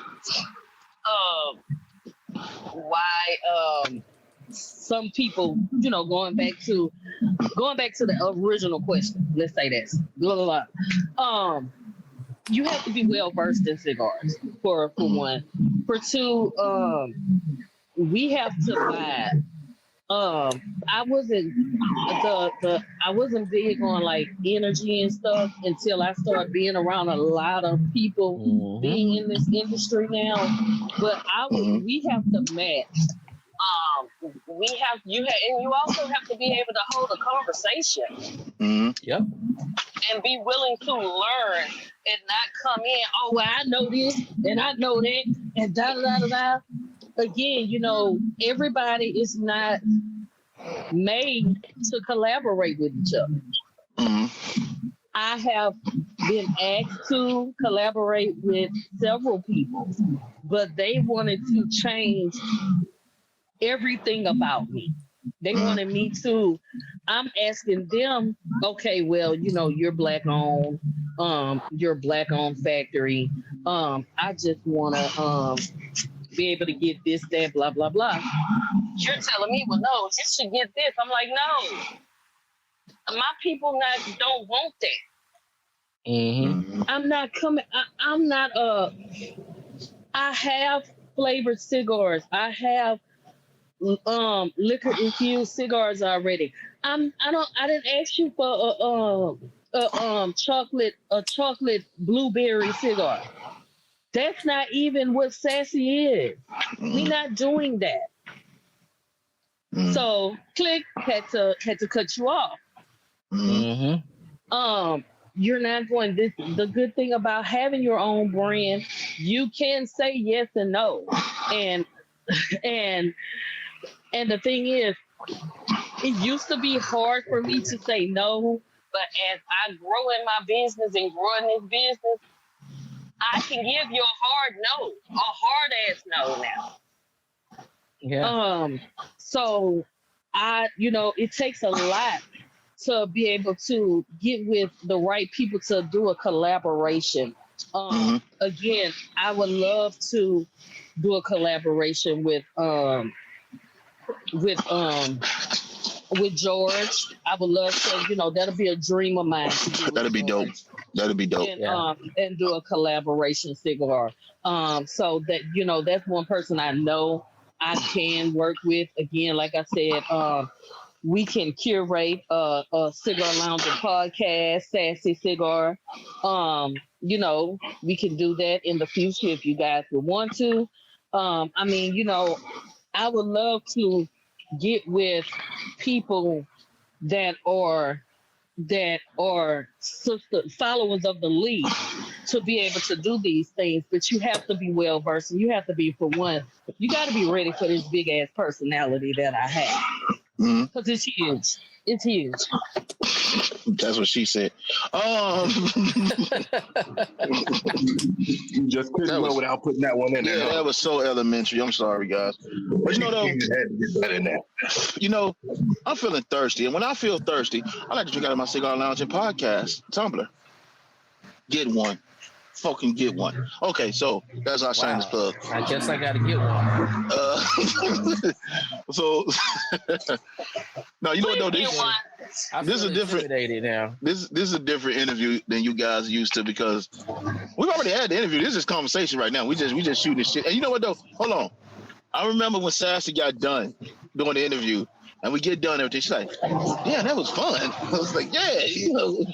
why some people, going back to the original question, let's say that, blah, blah, blah. You have to be well versed in cigars for one. For two, we have to buy. I wasn't big on like energy and stuff until I started being around a lot of people being in this industry now. But we have to match We have and you also have to be able to hold a conversation Yep. and be willing to learn and not come in. Oh, well, I know this and I know that and da da da da. Again, everybody is not made to collaborate with each other. I have been asked to collaborate with several people, but they wanted to change everything about me. They wanted me to. I'm asking them, okay, well, you're black owned, you're black owned factory. I just want to be able to get this, that, blah, blah, blah. You're telling me, well, no, you should get this. I'm like, no, my people don't want that. Mm-hmm. I'm not coming. I'm not. I have flavored cigars. I have liquor infused cigars already. I didn't ask you for a chocolate blueberry cigar. That's not even what Sassy is. We're not doing that. So click had to cut you off. You're not going this. The good thing about having your own brand, you can say yes and no. And the thing is, it used to be hard for me to say no, but as I grow in my business and grow in this business, I can give you a hard no, a hard ass no now. Yeah. So it takes a lot to be able to get with the right people to do a collaboration. Again, I would love to do a collaboration with George. I would love to, that'll be a dream of mine to do. That'd be dope. That'd be dope. And, and do a collaboration cigar. So that, that's one person I know I can work with. Again, like I said, we can curate a cigar lounging podcast, Sassy Cigar. We can do that in the future if you guys would want to. I would love to get with people that are followers of the league to be able to do these things, but you have to be well versed, and you have to be, for one, you got to be ready for this big ass personality that I have, because it's huge. It's huge. That's what she said. You just couldn't go without putting that one in there. Yeah, that was so elementary. I'm sorry, guys. But I'm feeling thirsty. And when I feel thirsty, I like to drink out of my Cigar Lounge and Podcast tumbler. Get one. Fucking get one. Okay, so that's our shameless plug. I guess I got to get one. So, no, you know what though? This is a different. Now. This is a different interview than you guys are used to, because we've already had the interview. This is conversation right now. We just shooting this shit. And you know what though? Hold on. I remember when Sassy got done doing the interview, and we get done everything. She's like, "Yeah, that was fun." I was like, "Yeah, you thought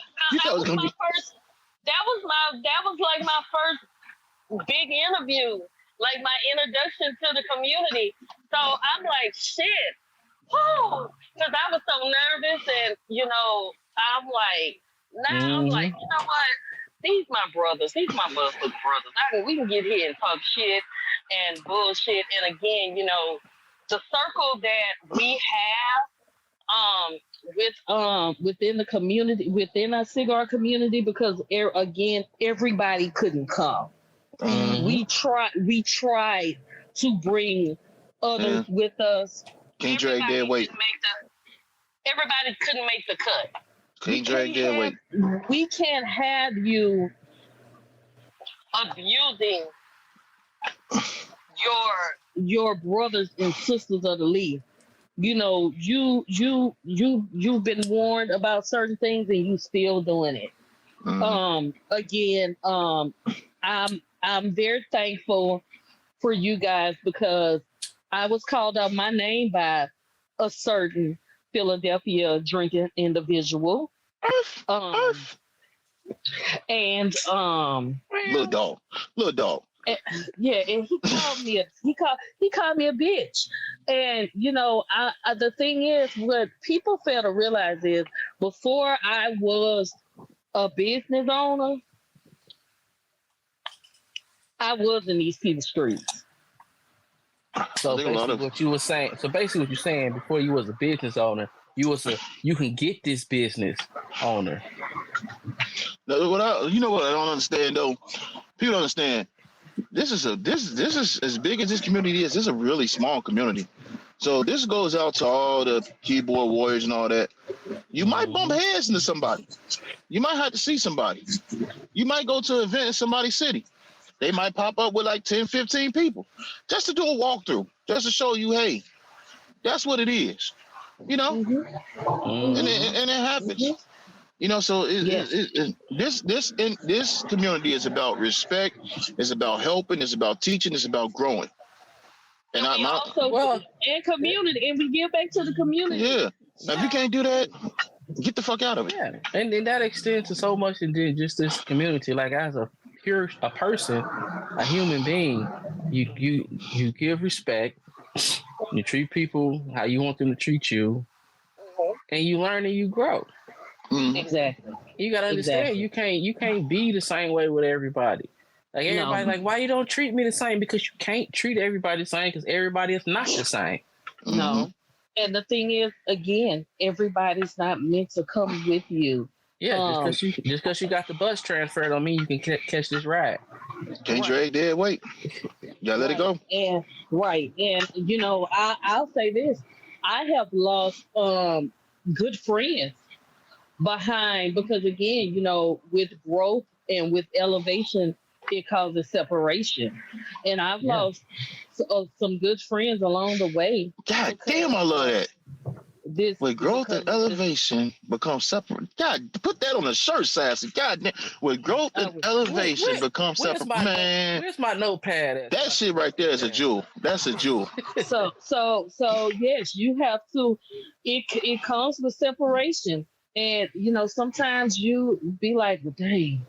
it was gonna be." That was like my first big interview, like my introduction to the community. So I'm like, shit, because I was so nervous, and I'm like, I'm like, you know what? These my brothers, these my motherfucking brothers. We can get here and talk shit and bullshit. And again, the circle that we have, within the community, within our cigar community, because again, everybody couldn't come. We tried to bring others with us. Can't drag their weight. Everybody couldn't make the cut. Can't drag their weight. We can't have you abusing your brothers and sisters of the league. You've been warned about certain things, and you still doing it. Again, I'm very thankful for you guys, because I was called out my name by a certain Philadelphia drinking individual. And little dog. And, yeah, and he called me a bitch. And the thing is, what people fail to realize is, before I was a business owner, I was in these people's streets. So basically, what you were saying. So basically, what you're saying, before you was a business owner, you can get this business owner. What I don't understand though. People don't understand. This is as big as this community is. This is a really small community. So this goes out to all the keyboard warriors and all that. You might bump heads into somebody. You might have to see somebody. You might go to an event in somebody's city. They might pop up with like 10, 15 people just to do a walkthrough, just to show you, hey, that's what it is. And it happens. So this community is about respect. It's about helping. It's about teaching. It's about growing. And community, and we give back to the community. Yeah. Now, if you can't do that, get the fuck out of it. Yeah, and that extends to so much than just this community. Like, as a person, a human being, you give respect. You treat people how you want them to treat you, and you learn and you grow. Exactly. You gotta understand, you can't be the same way with everybody. Like, everybody, like, why you don't treat me the same? Because you can't treat everybody the same, because everybody is not the same. No. And the thing is, again, everybody's not meant to come with you. Yeah, just because you got the bus transfer don't mean you can catch this ride. Can't drag dead weight. You gotta let it go. And I'll say this: I have lost good friends because, again, with growth and with elevation, it causes separation. And I've lost some good friends along the way. God damn, I love that. With growth and elevation become separate. God, put that on a shirt, Sassy. God damn. With growth and elevation become separate. Man, where's my notepad at? That shit right there is a jewel. That's a jewel. So yes, you have to. It comes with separation, and sometimes you be like, well, dang,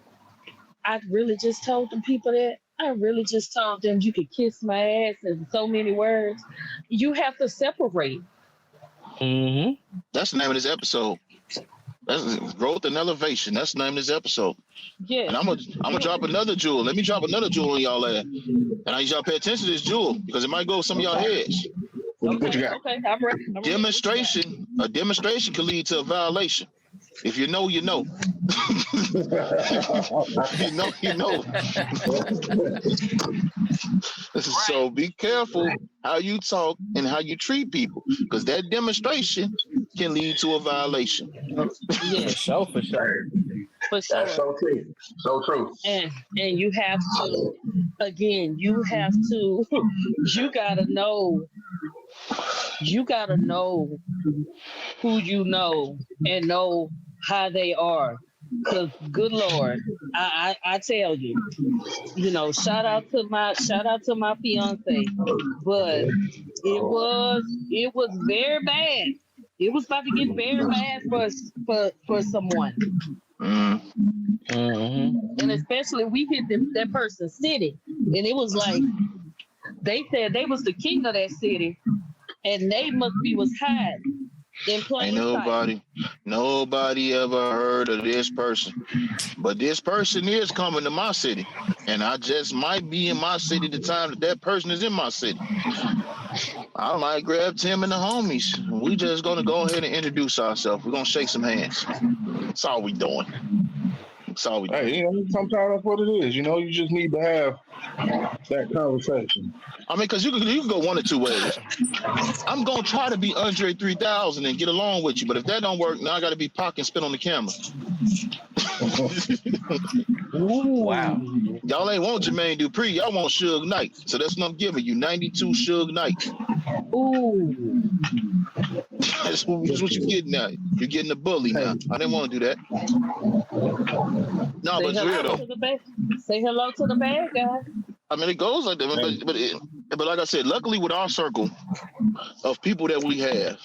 I really just told them people that. I really just told them you could kiss my ass in so many words. You have to separate. That's the name of this episode. That's growth and elevation. That's the name of this episode. Yeah. And I'm gonna drop another jewel. Let me drop another jewel on y'all ass. And I need y'all to pay attention to this jewel, because it might go with some of y'all heads. What you got? Okay, I'm ready. Demonstration. A demonstration can lead to a violation. If you know, you know. you know. So be careful how you talk and how you treat people, because that demonstration can lead to a violation. Yeah, for sure. For sure. That's so true. So true. And you have to, again, you gotta know who you know and know how they are. Because, good Lord, I tell you, shout out to my fiance, but it was very bad. It was about to get very bad for someone. And especially, we hit that person's city, and it was like they said they was the king of that city, and they must be was hiding in plain sight. Nobody ever heard of this person, but this person is coming to my city, and I just might be in my city the time that person is in my city. I might grab Tim and the homies. We just gonna go ahead and introduce ourselves. We're gonna shake some hands. That's all we doing. Hey, sometimes that's what it is. You just need to have that conversation. I mean, because you can go one or two ways. I'm going to try to be Andre 3000 and get along with you, but if that don't work, now I got to be Pac and spit on the camera. Ooh, wow. Y'all ain't want Jermaine Dupri. Y'all want Suge Knight. So that's what I'm giving you, 92 Suge Knight. Ooh. That's what you're getting now. You're getting a bully now. I didn't want to do that. No, but it's real though. Say hello to the bad guy. I mean, it goes like that, but like I said, luckily with our circle of people that we have,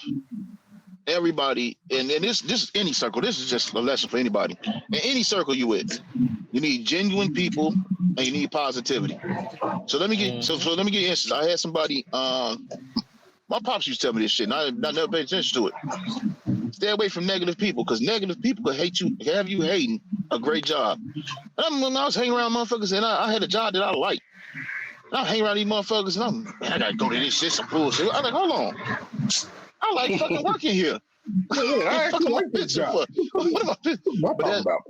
everybody, and this is any circle. This is just a lesson for anybody. In any circle you with, you need genuine people and you need positivity. So let me get let me get instance. I had somebody. My pops used to tell me this shit, and I never paid attention to it. Stay away from negative people, because negative people could hate you, have you hating a great job. When I was hanging around motherfuckers, and I had a job that I liked. And I hang around these motherfuckers, and I gotta go to this shit, some bullshit. I'm like, hold on, I like fucking working here. I actually like this job. What am I talking about?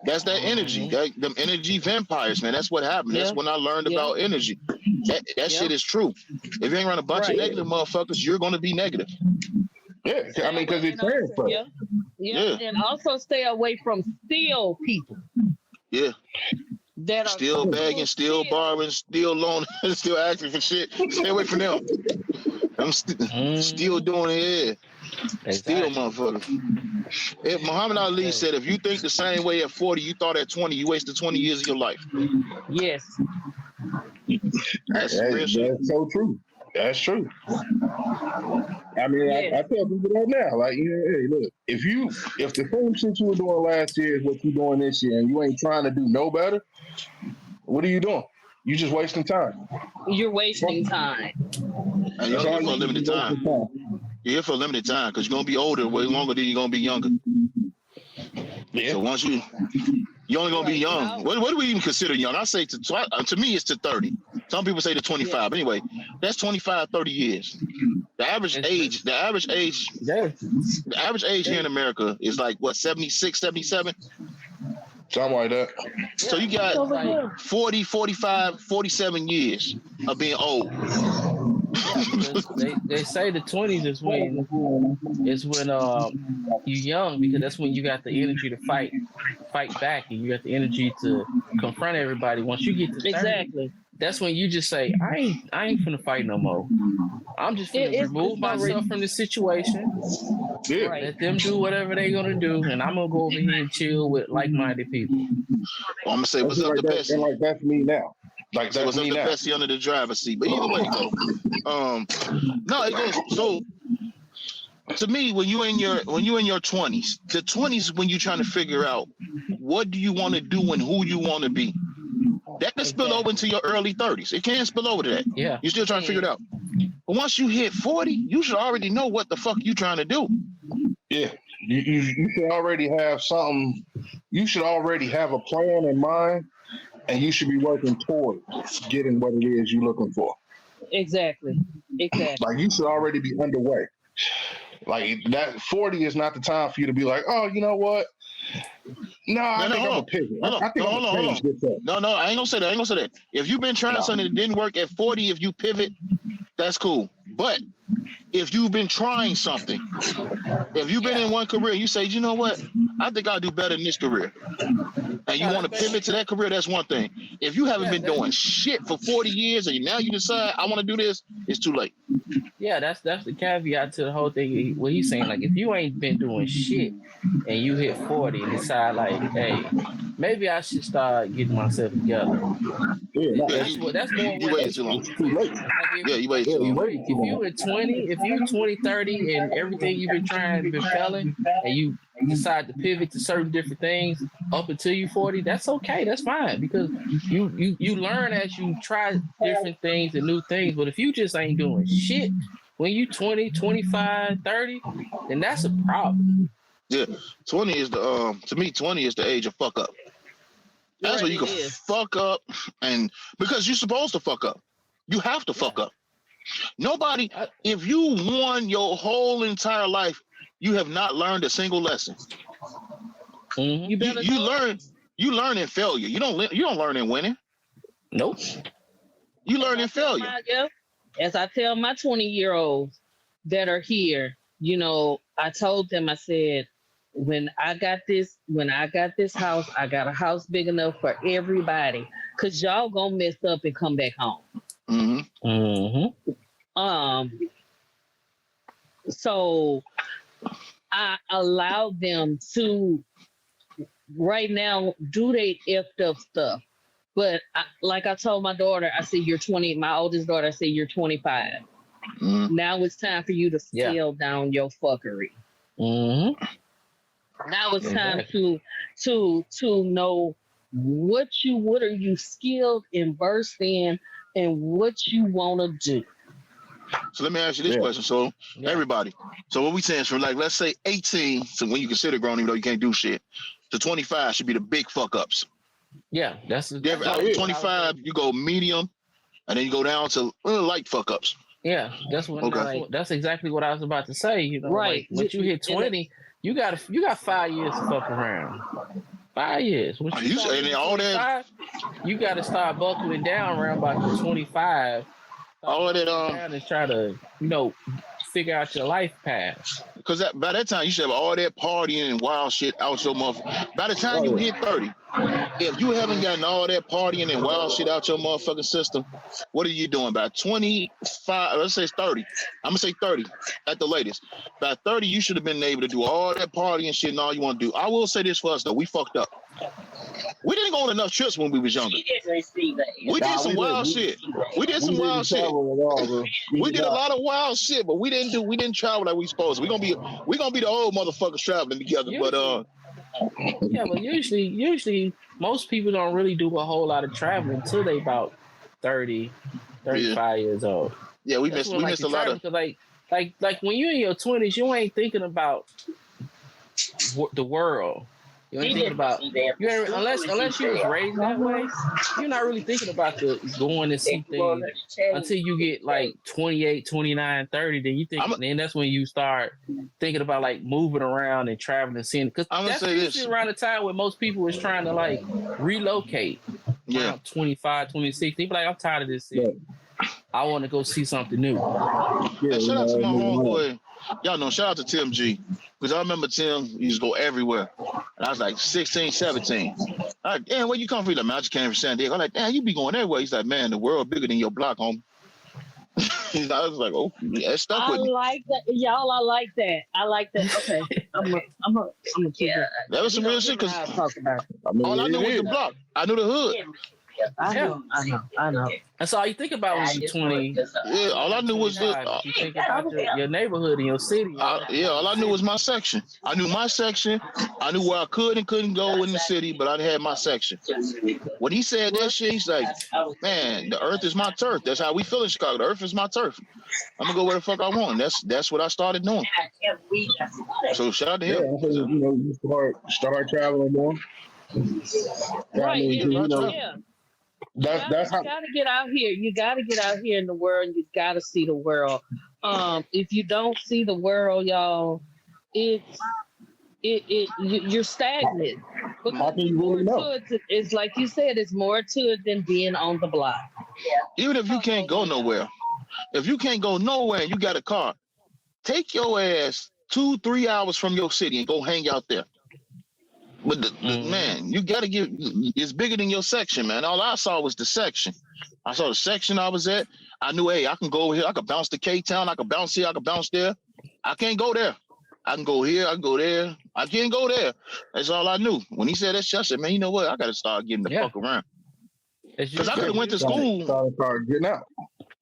That's that energy. Them energy vampires, man. That's what happened. That's when I learned about energy. That shit is true. If you hang around a bunch of negative motherfuckers, you're going to be negative. Yeah, I mean, because it's transfer. Yeah, and also stay away from steal people. Yeah. That are still bagging, still borrowing, still loaning, still asking for shit. Stay away from them. I'm still doing it. Yeah. Exactly. Still motherfuckers. If Muhammad Ali said, if you think the same way at 40 you thought at 20, you wasted 20 years of your life. Yes. That's so true. That's true. I mean, I tell people that now. Like, hey, look, if the same shit you were doing last year is what you're doing this year, and you ain't trying to do no better, what are you doing? You're just wasting time. You're wasting time. And you're here for a limited time. You're here for a limited time because you're gonna be older way longer than you're gonna be younger. Yeah. So once you're only gonna be young. What do we even consider young? I say to me it's to 30. Some people say to 25. Yeah. Anyway, that's 25, 30 years. The average age here in America is like what, 76, 77? Something like that. So you got 40, 45, 47 years of being old. They say the 20s is when you're young, because that's when you got the energy to fight back, and you got the energy to confront everybody. Once you get to 30, that's when you just say, I ain't finna fight no more. I'm just finna remove myself from the situation. Yeah. Let them do whatever they're gonna do, and I'm gonna go over here and chill with like-minded people. I'm gonna say what's up the best. And like that's me now. Like that's what's up the best under the driver's seat. But either way, though, no, it goes. So to me, when you in your 20s, the 20s when you're trying to figure out what do you want to do and who you want to be. That can spill over into your early 30s. It can spill over to that. Yeah. You're still trying to figure it out. But once you hit 40, you should already know what the fuck you trying to do. Yeah. You should already have something. You should already have a plan in mind, and you should be working towards getting what it is you're looking for. Exactly. Like you should already be underway. Like that 40 is not the time for you to be like, oh, you know what? No, I think I'm gonna pivot. I think I'm gonna change this up. No, I ain't gonna say that. If you've been trying something that didn't work at 40, if you pivot, that's cool. But if you've been trying something, if you've been in one career, you say, you know what? I think I'll do better in this career. And you want to pivot to that career, that's one thing. If you haven't been doing shit for 40 years and now you decide I want to do this, it's too late. Yeah, that's the caveat to the whole thing. What he's saying, like, if you ain't been doing shit and you hit 40 and decide, like, hey, maybe I should start getting myself together. Yeah, that's more. You waited too long. You waited too long. If you were 20, if you're 20, 30, and everything you've been trying, been failing, and you decide to pivot to certain different things up until you 40, that's okay. That's fine, because you learn as you try different things and new things. But if you just ain't doing shit when you 20, 25, 30, then that's a problem. Yeah, 20 is to me 20 is the age of fuck up. That's where you can fuck up, and because you're supposed to fuck up. You have to fuck up. Nobody, if you won your whole entire life, you have not learned a single lesson. Mm-hmm. You learn in failure. You don't learn in winning. Nope. You learn in failure. As I tell my 20-year-olds that are here, I told them, I said, when I got this house, I got a house big enough for everybody, because y'all gonna mess up and come back home. Mm-hmm. Mm-hmm. So I allow them to right now do they effed up stuff. But like I told my daughter, I said, you're 20, my oldest daughter, I said, you're 25. Mm-hmm. Now it's time for you to scale down your fuckery. Mm-hmm. Now it's time to know what are you skilled and versed in, and what you want to do. So let me ask you this question. So everybody, so what we saying is from like, let's say 18, so when you consider grown, even though you can't do shit, to 25 should be the big fuck ups. Yeah, that's After 25, you go medium, and then you go down to light fuck ups. Yeah, that's what. Okay. That's exactly what I was about to say. You know, Right. Like, once you hit 20, you got 5 years to fuck around. 5 years. Once you start and hitting all that, 25, you got to start buckling down around about 25. all of that, down and try to, figure out your life path. Because by that time you should have all that partying and wild shit out your motherfucker. By the time you hit 30, if you haven't gotten all that partying and wild shit out your motherfucking system, what are you doing? By 25, let's say 30. I'm gonna say 30 at the latest. By 30, you should have been able to do all that partying shit and all you want to do. I will say this for us though, we fucked up. We didn't go on enough trips when we was younger. We did some wild shit. We did some wild shit. We did a lot of wild shit, but we didn't travel like we supposed to. We gonna be the old motherfuckers traveling together. But usually most people don't really do a whole lot of traveling until they about 30, 35 years old. Yeah, we missed a lot of like when you're in your 20s, you ain't thinking about the world. You ain't thinking about unless you was raised that way, you're not really thinking about going to see things until you get like 28, 29, 30. Then you think, then that's when you start thinking about like moving around and traveling and seeing. Because that's usually around the time when most people is trying to like relocate. Around 25, 26. They be like, I'm tired of this city. I want to go see something new. Yeah, shout out to my homeboy. Y'all know, shout out to Tim G. Because I remember Tim used to go everywhere. And I was like 16, 17. I'm like, damn, where you come from? He's like, man, I just came from San Diego. I'm like, damn, you be going everywhere. He's like, man, the world bigger than your block, homie. I was like, oh, yeah, it stuck with me. I like that. Y'all, I like that. I like that. Okay. I'm a keep it. That was some real shit because all I knew was the block. I knew the hood. I know. That's all you think about when you're 20. Yeah, all I knew was you think about your neighborhood and your city. All I knew was my section. I knew my section. I knew where I could and couldn't go in the city, but I had my section. When he said that shit, he's like, man, the earth is my turf. That's how we feel in Chicago. The earth is my turf. I'm gonna go where the fuck I want. That's what I started doing. So shout out to him. Yeah, you start traveling more. Right. Yeah. That's how you gotta get out here. You gotta get out here in the world, and you gotta see the world. If you don't see the world, y'all, you're stagnant. How can you really know? It's like you said, it's more to it than being on the block. Even if you can't go nowhere, and you got a car, take your ass 2-3 hours from your city and go hang out there. But man, you gotta it's bigger than your section, man. All I saw was the section. I saw the section I was at. I knew, hey, I can go here. I can bounce to K-Town. I can bounce here. I can bounce there. I can't go there. I can go here. I can go there. I can't go there. That's all I knew. When he said that shit, I said, man, you know what? I got to start getting the fuck around. Because I could have went to school. Start getting out.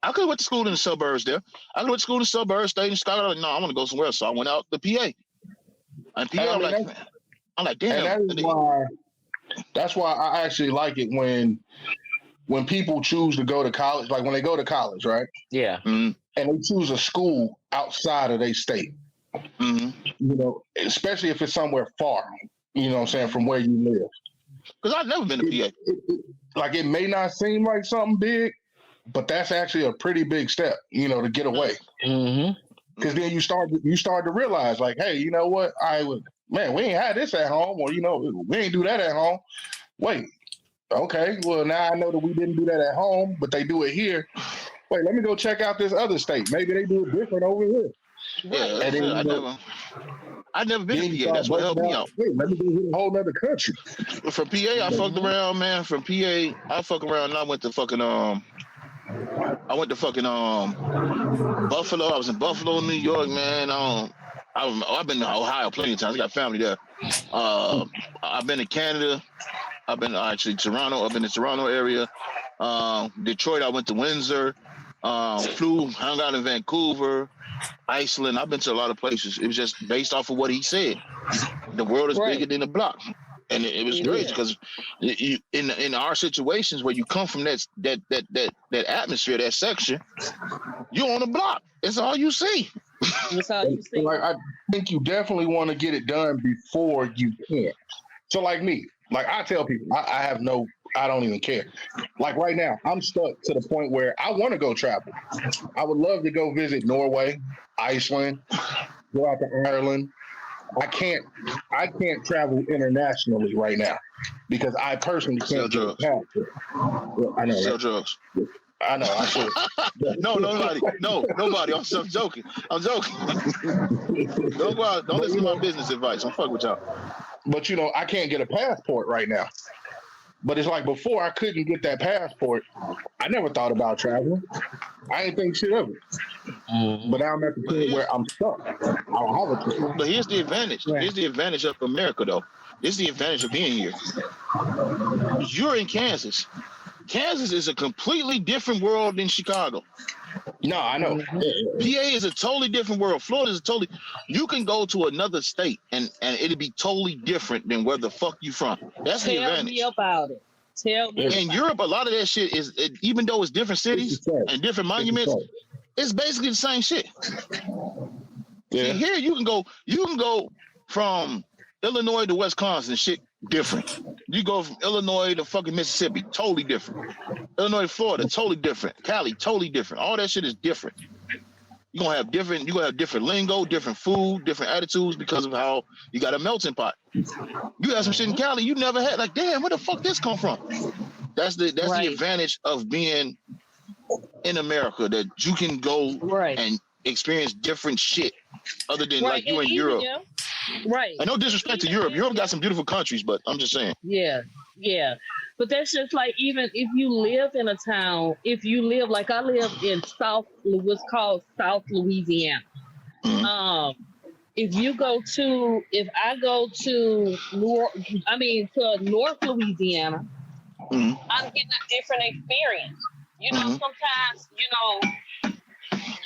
I could have went to school in the suburbs there. I could have went to school in the suburbs, stayed in Chicago. No, I want to go somewhere else. So I went out to PA. And PA, I'm like, damn. That's why I actually like it when people choose to go to college, like when they go to college, right? Yeah. Mm-hmm. And they choose a school outside of their state. Mm-hmm. Especially if it's somewhere far, you know what I'm saying, from where you live. Because I've never been to PA. It may not seem like something big, but that's actually a pretty big step, to get away. Mm-hmm. Because then you start to realize, like, hey, you know what? Man, we ain't had this at home, or we ain't do that at home. Wait, okay, well now I know that we didn't do that at home, but they do it here. Wait, let me go check out this other state. Maybe they do it different over here. Yeah, and then, I never been to PA. That's what helped me out. Hey, let me go hit a whole other country. From PA, I fucked around, man. From PA, I fucked around and I went to fucking Buffalo. I was in Buffalo, New York, man. I've been to Ohio plenty of times. I got family there. I've been to Canada. I've been actually Toronto. I've been in the Toronto area. Detroit. I went to Windsor. Hung out in Vancouver, Iceland. I've been to a lot of places. It was just based off of what he said. The world is bigger than the block. And it was crazy because you in our situations where you come from that atmosphere, that section, you're on the block. It's all you see. That's all you see. Like, I think you definitely want to get it done before you can. So like me, like I tell people, I don't even care. Like right now, I'm stuck to the point where I want to go travel. I would love to go visit Norway, Iceland, go out to Ireland. I can't travel internationally right now because I personally can't get a passport. Well, I know. Sell right? drugs. I know. I should. Nobody. I'm joking. Don't go out. Don't listen to my business advice. I'm fucking with y'all. But I can't get a passport right now. But it's like before I couldn't get that passport, I never thought about traveling. I ain't think shit of it. But now I'm at the point where I'm stuck. I don't have a choice. But here's the advantage. Right. Here's the advantage of America, though. This is the advantage of being here. You're in Kansas. Kansas is a completely different world than Chicago. No, I know. PA is a totally different world. Florida is you can go to another state and it'll be totally different than where the fuck you from. That's the advantage. Tell me about it. Tell me. In Europe, a lot of that shit even though it's different cities and different monuments, it's basically the same shit. Yeah. See, here you can go from Illinois to Wisconsin, shit different. You go from Illinois to fucking Mississippi, totally different. Illinois to Florida, totally different. Cali, totally different. All that shit is different. You're gonna have different lingo, different food, different attitudes because of how you got a melting pot. You have some shit in Cali you never had, like, damn, where the fuck this come from? That's the advantage of being in America, that you can go and experience different shit other than like you in Europe. Right. And no disrespect to Europe. Europe got some beautiful countries, but I'm just saying. Yeah. But that's just like, even if you live in a town, like I live in what's called South Louisiana. Mm-hmm. If I go to North Louisiana, I'm getting a different experience. Sometimes,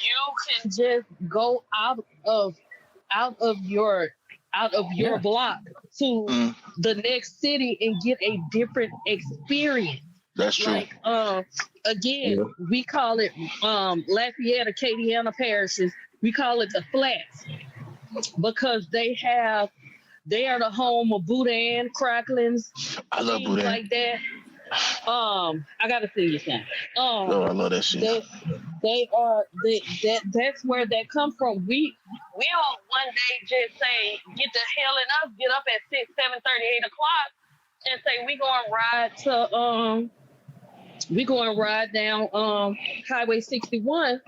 you can just go out of your block to the next city and get a different experience. That's true. Like we call it Lafayette, Acadiana parishes. We call it the Flats because they are the home of Boudin, Cracklins, I love things Boudin. like that. I gotta sing you something. I love that shit. That's where that comes from. We don't one day just say, get the hell in us, get up at 6, 7:30, 8 o'clock and say we going to ride down Highway 61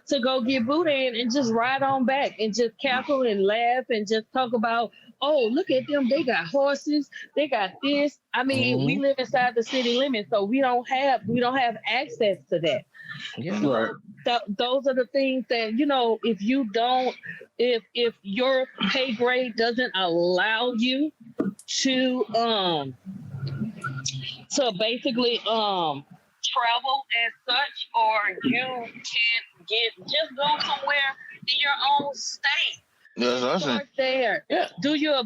to go get Boudin and just ride on back and just cackle and laugh and just talk about, oh, look at them, they got horses, they got this. I mean, we live inside the city limits, so we don't have access to that. Yeah. Right. Those are the things that, if your pay grade doesn't allow you to basically travel as such, or you can just go somewhere in your own state. Yes, start there. Yeah. Do you a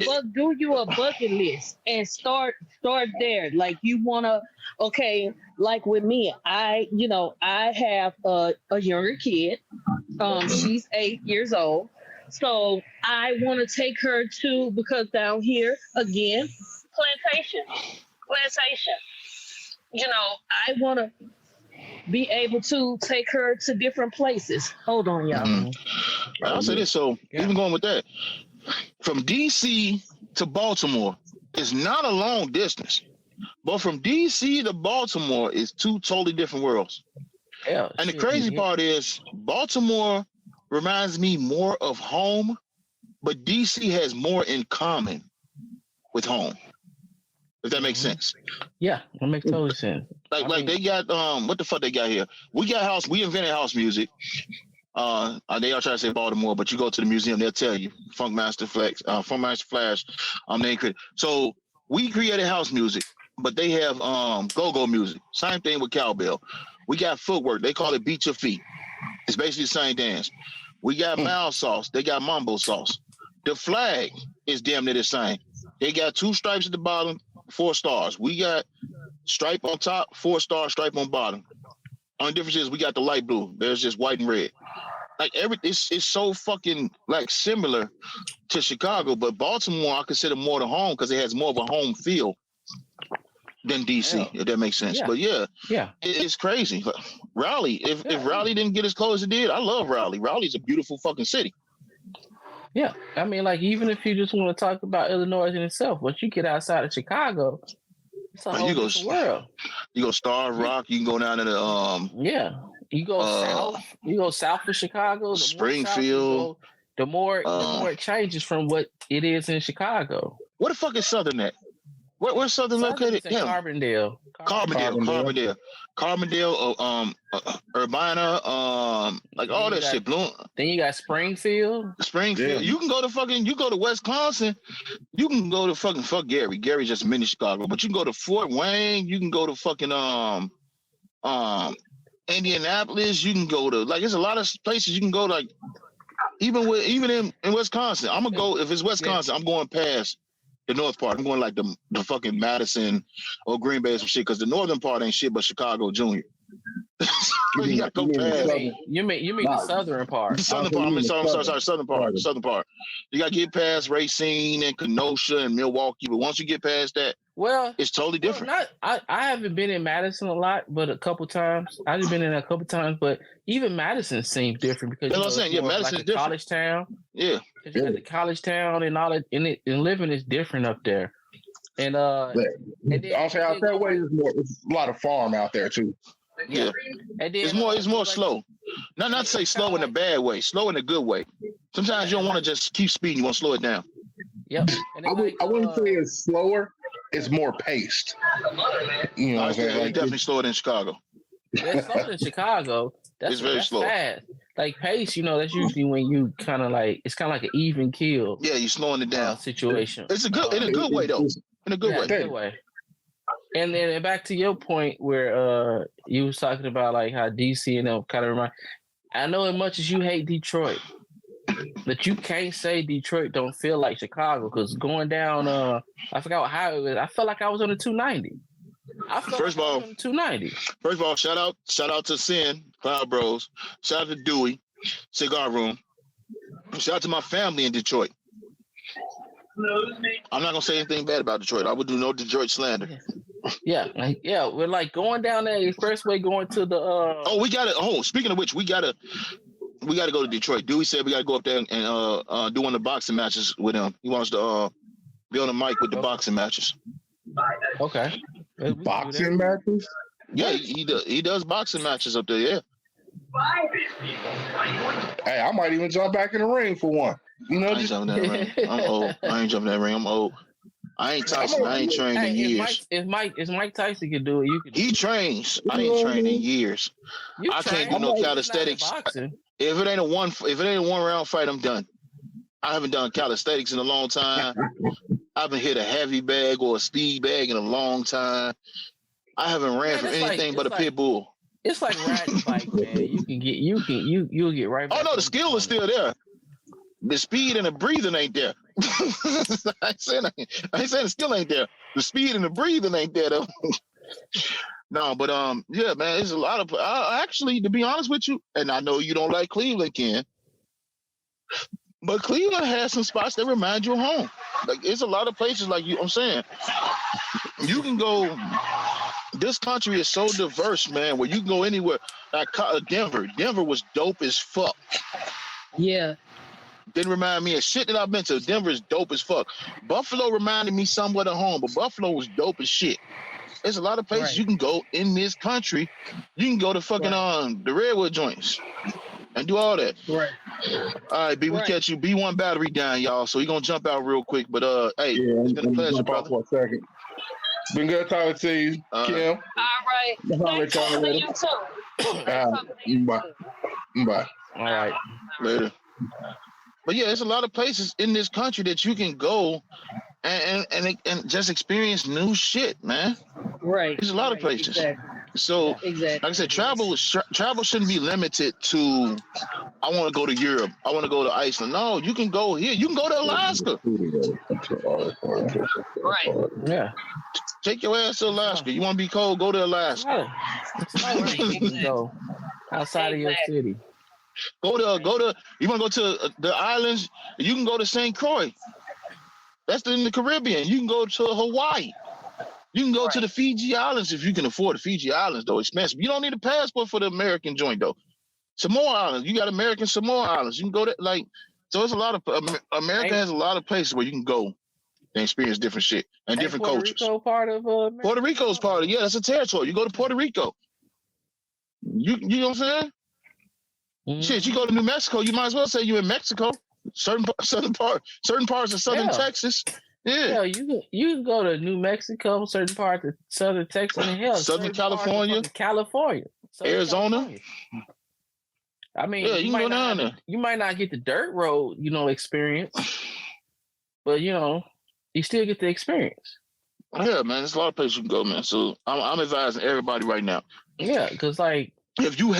bucket list and start there. Like you wanna, like with me, I have a younger kid. She's 8 years old. So I want to take her to, because down here again, plantation. I want to be able to take her to different places. Hold on, y'all. I'll say this. So even going with that, from DC to Baltimore is not a long distance, but from DC to Baltimore is two totally different worlds. Yeah. And the crazy part is Baltimore reminds me more of home, but DC has more in common with home. If that makes sense. Yeah, that makes total sense. Like they got what the fuck they got here? We invented house music. They all try to say Baltimore, but you go to the museum, they'll tell you Funkmaster Flash, name created. So we created house music, but they have go-go music. Same thing with cowbell. We got footwork. They call it beat your feet. It's basically the same dance. We got mild sauce. They got mambo sauce. The flag is damn near the same. They got 2 stripes at the bottom, 4 stars. We got stripe on top, 4-star stripe on bottom. Only difference is we got the light blue. There's just white and red. Like it's so fucking like similar to Chicago, but Baltimore I consider more the home because it has more of a home feel than DC, if that makes sense. But it's crazy. Raleigh, if Raleigh didn't get as close as it did, I love Raleigh. Raleigh's a beautiful fucking city. Yeah, I mean, like even if you just want to talk about Illinois in itself, once you get outside of Chicago, it's a whole different world. You go Starved Rock. You can go down to the You go south. You go south of Chicago. The Springfield. The more it changes from what it is in Chicago. Where the fuck is Southern at? Where's Southern located? Carbondale. Urbana, like all that shit. Bloom. Then you got Springfield. Yeah. You can go to Wisconsin. You can go to fuck Gary. Gary's just mini Chicago. But you can go to Fort Wayne. You can go to fucking Indianapolis. You can go to there's a lot of places you can go even in Wisconsin. I'm gonna go if it's Wisconsin. I'm going past the north part. I'm going like the fucking Madison or Green Bay or some shit because the northern part ain't shit but Chicago Junior. You gotta go past. You mean the southern part? The southern part. Sorry, southern part. Southern part. You gotta get past Racine and Kenosha and Milwaukee, but once you get past that, it's totally different. I haven't been in Madison a lot, but a couple times. I've been in a couple times, but even Madison seems different because that's what I'm saying. Yeah, Madison's different. College town. Yeah, you got the college town and all that, and living is different up there. And I'll say out that way, it's a lot of farm out there too. Yeah, and then, it's more slow. Not to say slow in a bad way, slow in a good way. Sometimes you don't want to just keep speeding; you want to slow it down. Yep. I wouldn't say it's slower. It's more paced. You know what I'm saying? Definitely slower than Chicago. It's slower than Chicago. That's very slow. Fast. Like pace, that's usually when you kind of it's kind of like an even kill. Yeah, you're slowing it down. Situation. It's in a good way though. In a good way. And then back to your point where you was talking about like how DC and them kind of remind. I know as much as you hate Detroit, but you can't say Detroit don't feel like Chicago because going down, I forgot what highway it was. I felt like I was on the 290. First of all, shout out to Sin, Cloud Bros. Shout out to Dewey, Cigar Room. Shout out to my family in Detroit. I'm not gonna say anything bad about Detroit. I would do no Detroit slander. Yeah, we're like going down that expressway going to the. Speaking of which, we gotta go to Detroit. Dewey said we gotta go up there and do one of the boxing matches with him. He wants to be on the mic with the boxing matches. Okay. Boxing matches? Yeah, he does boxing matches up there. Yeah. Hey, I might even jump back in the ring for one. I ain't jumping that ring. I'm old. I ain't jumping that ring. I'm old. I ain't Tyson. I ain't trained in years. If Mike Tyson can do it, you can. He trains. I ain't trained in years. I can't do no calisthenics. If it ain't a one round fight, I'm done. I haven't done calisthenics in a long time. I haven't hit a heavy bag or a speed bag in a long time. I haven't ran from anything but a pit bull. It's like riding a bike, man. You'll get right back. Oh no, the skill is still there. The speed and the breathing ain't there. I ain't saying the skill ain't there. The speed and the breathing ain't there though. No, but yeah, man, it's a lot of actually, to be honest with you, and I know you don't like Cleveland, Ken, but Cleveland has some spots that remind you of home. Like it's a lot of places like I'm saying. You can go. This country is so diverse, man, where you can go anywhere. Like Denver. Denver was dope as fuck. Yeah. Didn't remind me of shit that I've been to. Denver is dope as fuck. Buffalo reminded me somewhat of home, but Buffalo was dope as shit. There's a lot of places you can go in this country. You can go to fucking the Redwood joints and do all that. Right. All right, B, we catch you. B1 battery down, y'all. So we're gonna jump out real quick. But hey, it's been a pleasure, brother. For a second. Been good talking to you, Kim. All right. Nice talking to you too. Bye. All right. Later. But yeah, there's a lot of places in this country that you can go and just experience new shit, man. Right. There's a lot of places. Exactly. So, exactly. like I said, travel shouldn't be limited to. I want to go to Europe. I want to go to Iceland. No, you can go here. You can go to Alaska. Right. Yeah. Take your ass to Alaska. You want to be cold? Go to Alaska. It's a lot of places you can go outside of your city. Go to. You want to go to the islands? You can go to St. Croix. That's in the Caribbean. You can go to Hawaii. You can go to the Fiji Islands if you can afford the Fiji Islands, though. Expensive. You don't need a passport for the American joint, though. Samoa Islands. You got American Samoa Islands. You can go to, like, so it's a lot of, America has a lot of places where you can go and experience different shit and different Puerto cultures. Rico part of Puerto Rico's part of, that's a territory. You go to Puerto Rico. You know what I'm saying? Mm-hmm. Shit, you go to New Mexico, you might as well say you're in Mexico. Certain parts of southern Texas. Yeah. You can go to New Mexico, certain parts of southern Texas, and hell, Southern California, Arizona. California. I mean, yeah, you can go down there. You might not get the dirt road, experience, but you still get the experience. Yeah, man, there's a lot of places you can go, man. So I'm advising everybody right now. Yeah, because like if you're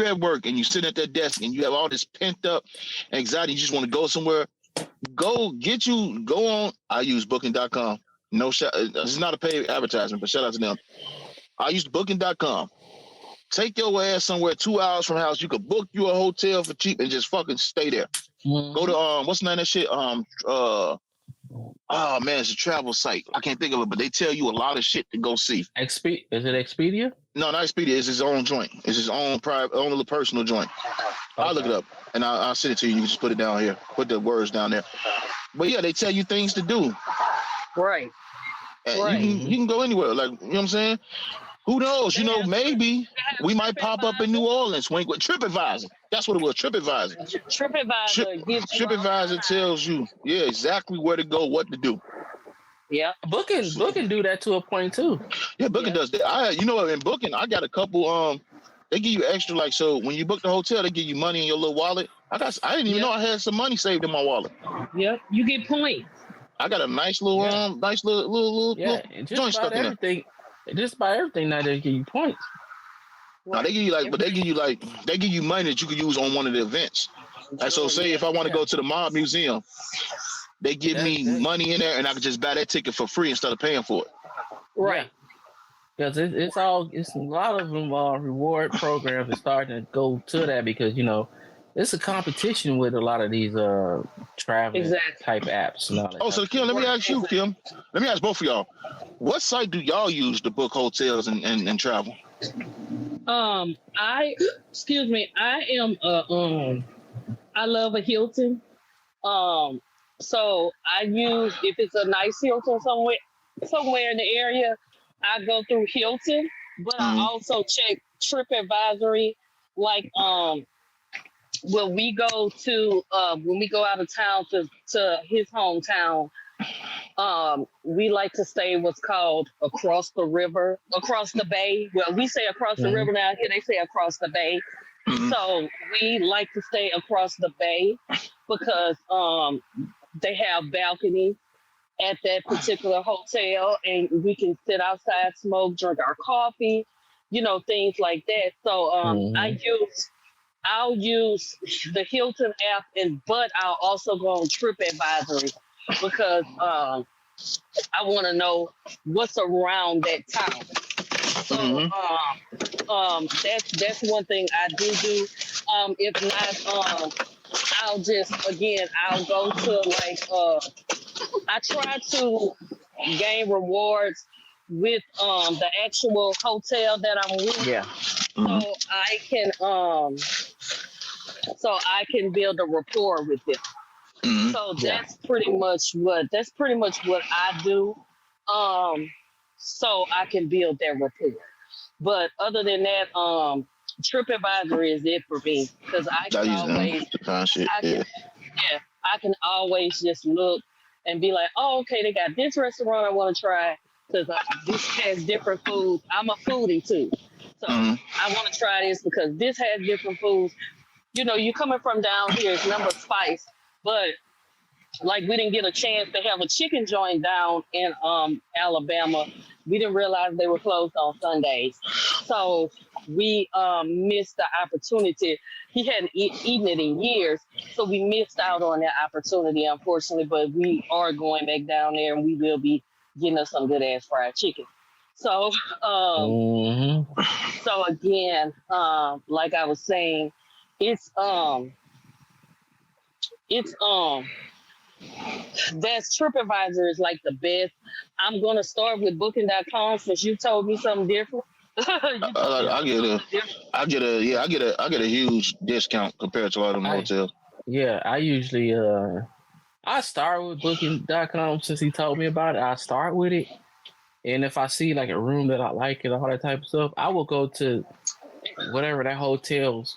at work and you sit at that desk and you have all this pent up anxiety, you just want to go somewhere. Go on. I use booking.com. No shot. This is not a paid advertisement, but shout out to them. I use booking.com. Take your ass somewhere 2 hours from the house. You could book you a hotel for cheap and just fucking stay there. Mm-hmm. Go to what's the name of that shit? Oh man, it's a travel site. I can't think of it, but they tell you a lot of shit to go see. Is it Expedia? No, not Expedia. It's his own joint. It's his own private, own little personal joint. Okay. I'll look it up and I'll send it to you. You can just put it down here. Put the words down there. But yeah, they tell you things to do. Right. Right. You can go anywhere. Like, you know what I'm saying? Who knows? Maybe we might pop up in New Orleans. With TripAdvisor. That's what it was. TripAdvisor. TripAdvisor tells you, exactly where to go, what to do. Yeah. Booking do that to a point too. Yeah, Booking does that. In Booking, I got a couple. They give you extra, like, so when you book the hotel, they give you money in your little wallet. I didn't even know I had some money saved in my wallet. Yep, you get points. I got a nice little little joint stuck in there. Just about everything now they give you points. No, they give you money that you could use on one of the events. Like, so say if I want to go to the Mob Museum, they give me money in there and I can just buy that ticket for free instead of paying for it. Right. Because it's a lot of them reward programs are starting to go to that because it's a competition with a lot of these traveling type apps. So Kim, let me ask you, Kim. Let me ask both of y'all. What site do y'all use to book hotels and travel? I am I love a Hilton. So I use, if it's a nice Hilton somewhere in the area, I go through Hilton, but I also check TripAdvisory, like when we go out of town to his hometown, we like to stay what's called across the bay. Well, we say across the river now, here they say across the bay. So we like to stay across the bay because they have balconies at that particular hotel and we can sit outside, smoke, drink our coffee, things like that. So I'll use the Hilton app, but I'll also go on TripAdvisory because I want to know what's around that town. So that's one thing I do. If not, I'll go to I try to gain rewards with the actual hotel that I'm with. Yeah. So I can build a rapport with them. So that's pretty much what I do. So I can build that rapport. But other than that, TripAdvisor is it for me because I can always just look and be like, oh, okay, they got this restaurant I want to try because this has different foods. I'm a foodie too. So I want to try this because this has different foods. You coming from down here, it's number spice, but like we didn't get a chance to have a chicken joint down in Alabama. We didn't realize they were closed on Sundays, so we missed the opportunity. He hadn't eaten it in years, so we missed out on that opportunity, unfortunately. But we are going back down there, and we will be getting us some good ass fried chicken. So, so again, like I was saying, it's that's TripAdvisor is like the best. I'm gonna start with Booking.com since you told me something different. I get a huge discount compared to all them hotels. Yeah, I usually I start with Booking.com since he told me about it. I start with it, and if I see like a room that I like and all that type of stuff, I will go to whatever that hotel's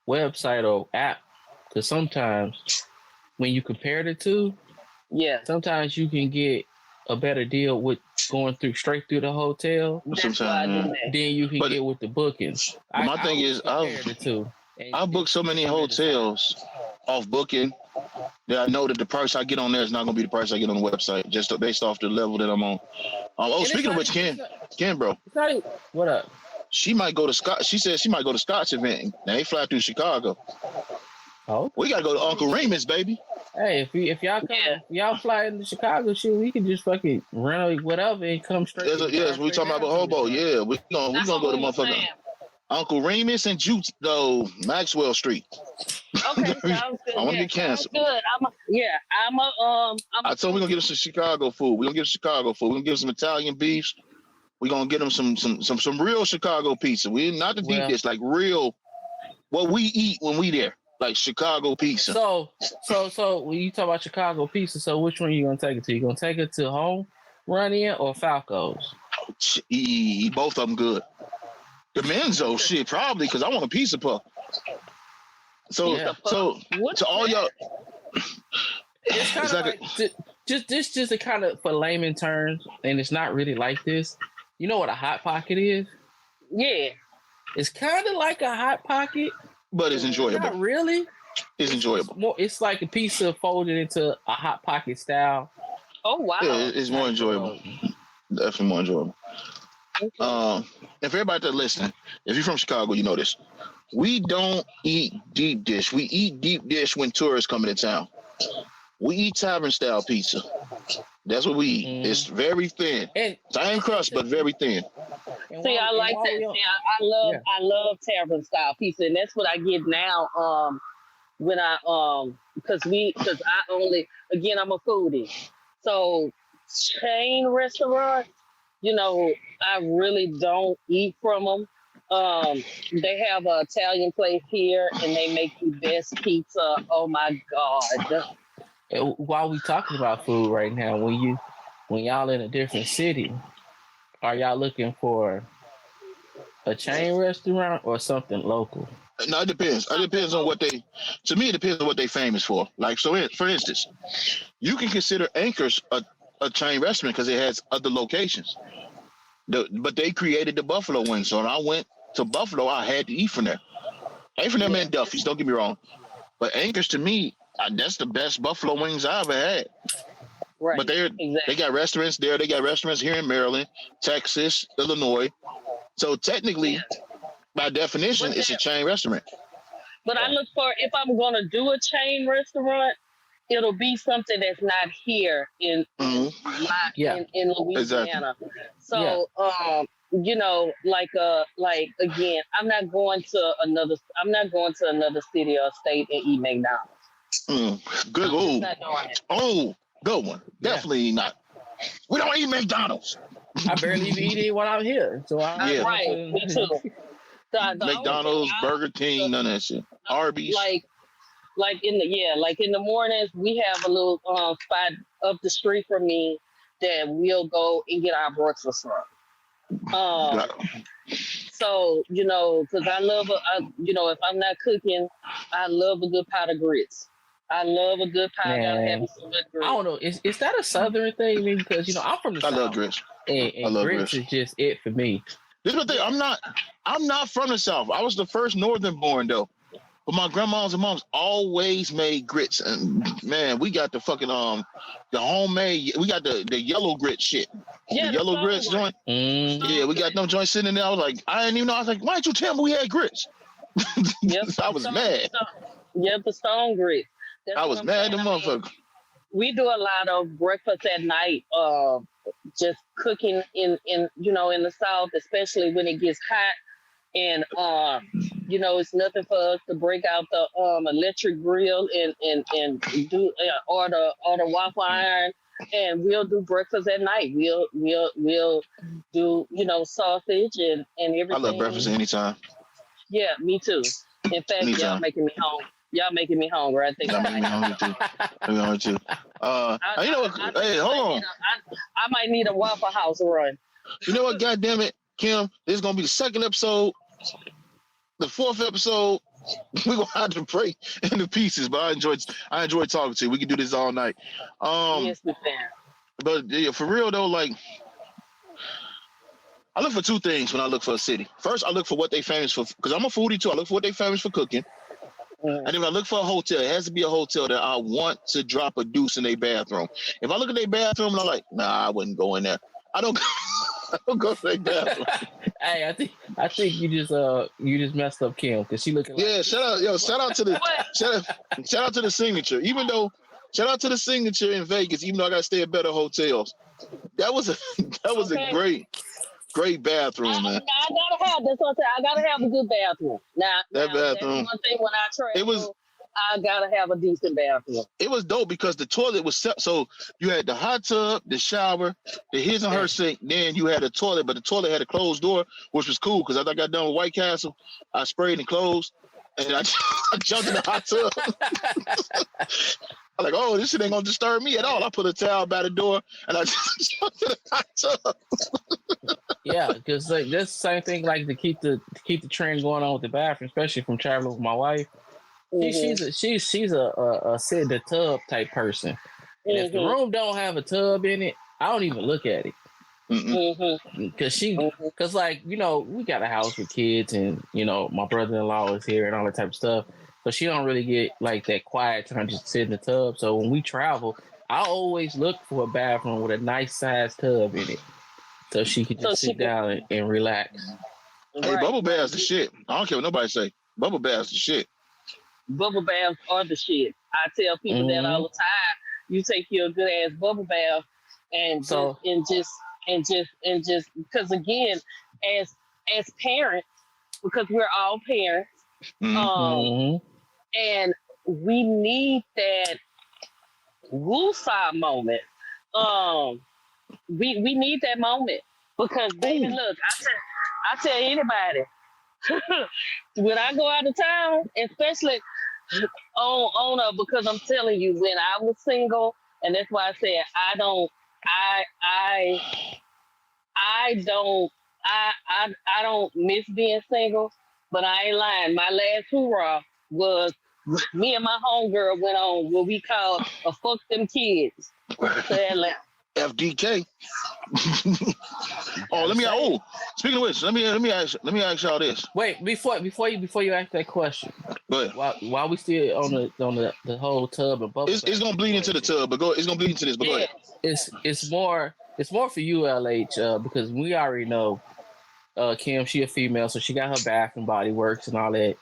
website or app. Because sometimes when you compare the two, sometimes you can get a better deal with going straight through the hotel. Sometimes, then you can get with the bookings. My thing is, I've booked so many hotels off Booking that I know that the price I get on there is not going to be the price I get on the website, just based off the level that I'm on. Speaking of which, Ken, bro, what up? She might go to Scott. She said she might go to Scott's event. Now they fly through Chicago. Oh, we gotta go to Uncle Raymond's, baby. Hey, if y'all come, y'all fly into Chicago, shit, we can just fucking rent whatever and come straight. Yes, we talking about Hobo. Yeah, we gonna go to motherfucker Uncle Remus and Maxwell Street. Okay, sounds good. I want to get canceled. Good. I told him we're gonna get us some Chicago food. We're gonna get Chicago food. We're gonna give some Italian beefs. We're gonna get them some real Chicago pizza. We not the deep dish, like real what we eat when we there. Like Chicago pizza. So when you talk about Chicago pizza, so which one you gonna take it to? You gonna take it to Home Run In or Falco's? Both of them good. The Menzo shit probably because I want a pizza puff. So to all y'all, it's kind of like just a kind of for layman terms, and it's not really like this. You know what a hot pocket is? Yeah, it's kind of like a hot pocket. But it's enjoyable. Not really. It's enjoyable. It's like a pizza folded into a hot pocket style. Oh wow! Yeah, it's more enjoyable. Definitely more enjoyable. Okay. If everybody that's listening, if you're from Chicago, you know this. We don't eat deep dish. We eat deep dish when tourists come into town. We eat tavern style pizza. That's what we eat. It's very thin. Thin crust, but very thin. See, I like that. See, I love tavern style pizza, and that's what I get now. When I because I'm a foodie, so chain restaurant, I really don't eat from them. They have an Italian place here, and they make the best pizza. Oh my god! While we talking about food right now, when y'all in a different city, are y'all looking for a chain restaurant or something local? No, it depends. It depends on what to me, it depends on what they famous for. Like, so for instance, you can consider Anchor's a chain restaurant because it has other locations. But they created the buffalo wings. So when I went to Buffalo, I had to eat from there. I ate from them and Duffy's, don't get me wrong. But Anchor's, to me, that's the best buffalo wings I ever had. Right. But they got restaurants there. They got restaurants here in Maryland, Texas, Illinois. So technically, by definition, it's a chain restaurant. But I look for, if I'm going to do a chain restaurant, it'll be something that's not here in Louisiana. Exactly. So, like again, I'm not going to another city or state and eat McDonald's. Good. Good one. Definitely not. We don't eat McDonald's. I barely even eat it when I'm here. So right, me too. McDonald's, Burger King, none of that shit. Arby's. Like in the mornings, we have a little spot up the street from me that we'll go and get our breakfast from. So because I love if I'm not cooking, I love a good pot of grits. I love a good pie. Gotta have some good grits. I don't know. Is that a Southern thing? Because I'm from the South. I love grits. And I love grits is just it for me. This is the thing. I'm not from the South. I was the first Northern born though. But my grandma's and mom's always made grits, and man, we got the fucking the homemade. We got the yellow grit shit. Yeah, the yellow grits joint. Yeah, we got them joints sitting in there. I was like, I didn't even know. I was like, why didn't you tell me we had grits? Yep. I was mad. Yep, the stone grit. That's I what was I'm mad, saying. the I mean, motherfucker. we do a lot of breakfast at night, just cooking in in the South, especially when it gets hot. And it's nothing for us to break out the electric grill and do or the waffle iron, and we'll do breakfast at night. We'll do sausage and everything. I love breakfast anytime. Yeah, me too. In fact, y'all Anytime. making me hungry. Y'all making me hungry. I think Y'all making me hungry too. You know what? Hey, hold on. I might need a Waffle House run. You know what? God damn it, Kim. This is gonna be the second episode. The fourth episode, we're gonna have to break into pieces. But I enjoyed talking to you. We can do this all night. Yes, we can. But yeah, for real though, like I look for two things when I look for a city. First, I look for what they famous for, because I'm a foodie too. I look for what they famous for cooking. And then when I look for a hotel, it has to be a hotel that I want to drop a deuce in their bathroom. If I look at their bathroom and I'm like, nah, I wouldn't go in there. I don't go to their bathroom. Hey, I think you just messed up Kim, because she looking like shout out to the Signature. Shout out to the Signature in Vegas, even though I gotta stay at better hotels. That was a great bathroom, man. I gotta have. That's what I said. I gotta have a good bathroom. Now bathroom. That's one thing when I travel. I gotta have a decent bathroom. It was dope because the toilet was set. So you had the hot tub, the shower, the his and her sink. Then you had a toilet, but the toilet had a closed door, which was cool because after I got done with White Castle, I sprayed and closed, and I jumped in the hot tub. I'm like, oh, this shit ain't gonna disturb me at all. I put a towel by the door and I just jumped in the hot tub. Yeah, because like that's the same thing. Like to keep the trend going on with the bathroom, especially from traveling with my wife. She's a sit in the tub type person. And if the room don't have a tub in it, I don't even look at it. Because like, we got a house with kids and, my brother-in-law is here and all that type of stuff. So she don't really get like that quiet time just sit in the tub. So when we travel, I always look for a bathroom with a nice sized tub in it. So she can just sit down and relax. Hey, bubble baths the shit. I don't care what nobody say. Bubble baths the shit. Bubble baths are the shit. I tell people that all the time. You take your good ass bubble bath and just because again, as parents, because we're all parents, and we need that woosah moment. We need that moment because baby, look, I tell anybody when I go out of town, especially because I'm telling you, when I was single, and that's why I said I don't miss being single, but I ain't lying. My last hoorah was me and my homegirl went on what we call a fuck them kids to Atlanta. FDK. Speaking of which, let me ask y'all this. Wait, before you ask that question, go ahead. While we still on the whole tub and bubble, it's gonna bleed into the tub, but it's gonna bleed into this. But go ahead. It's more for you, LH, because we already know Kim, she a female, so she got her Bath and Body Works and all that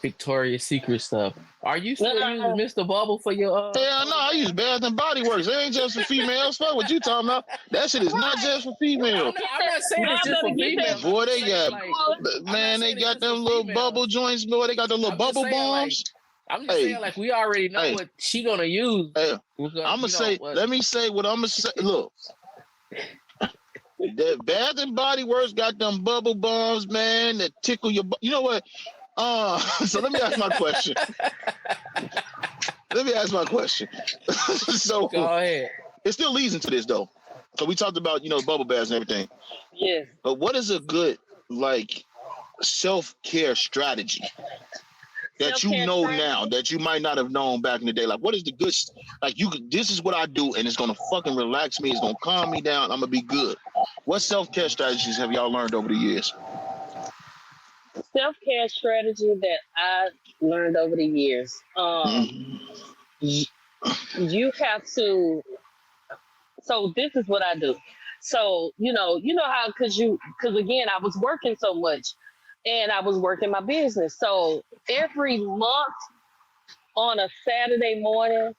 Victoria's Secret stuff. Are you still using Mr. Bubble for your Hell no, I use Bath and Body Works. It ain't just for females. Fuck what you talking about. That shit is not just for females. I'm not saying it's just for females. Boy, they got them little bubble joints, boy. They got the little bubble bombs. I'm just saying, like, we already know what she gonna use. Hey, let me say what I'm gonna say. Look. The Bath and Body Works got them bubble bombs, man, that tickle your. You know what? So let me ask my question. So go ahead. It still leads into this though. So we talked about bubble baths and everything. Yes. But what is a good self-care strategy that now that you might not have known back in the day? Like, what is the good? This is what I do, and it's gonna fucking relax me. It's gonna calm me down. I'm gonna be good. What self-care strategies have y'all learned over the years? self-care strategy that I learned over the years. Y- you have to. So this is what I do. So you know how because again I was working so much, and I was working my business. So every month on a Saturday morning,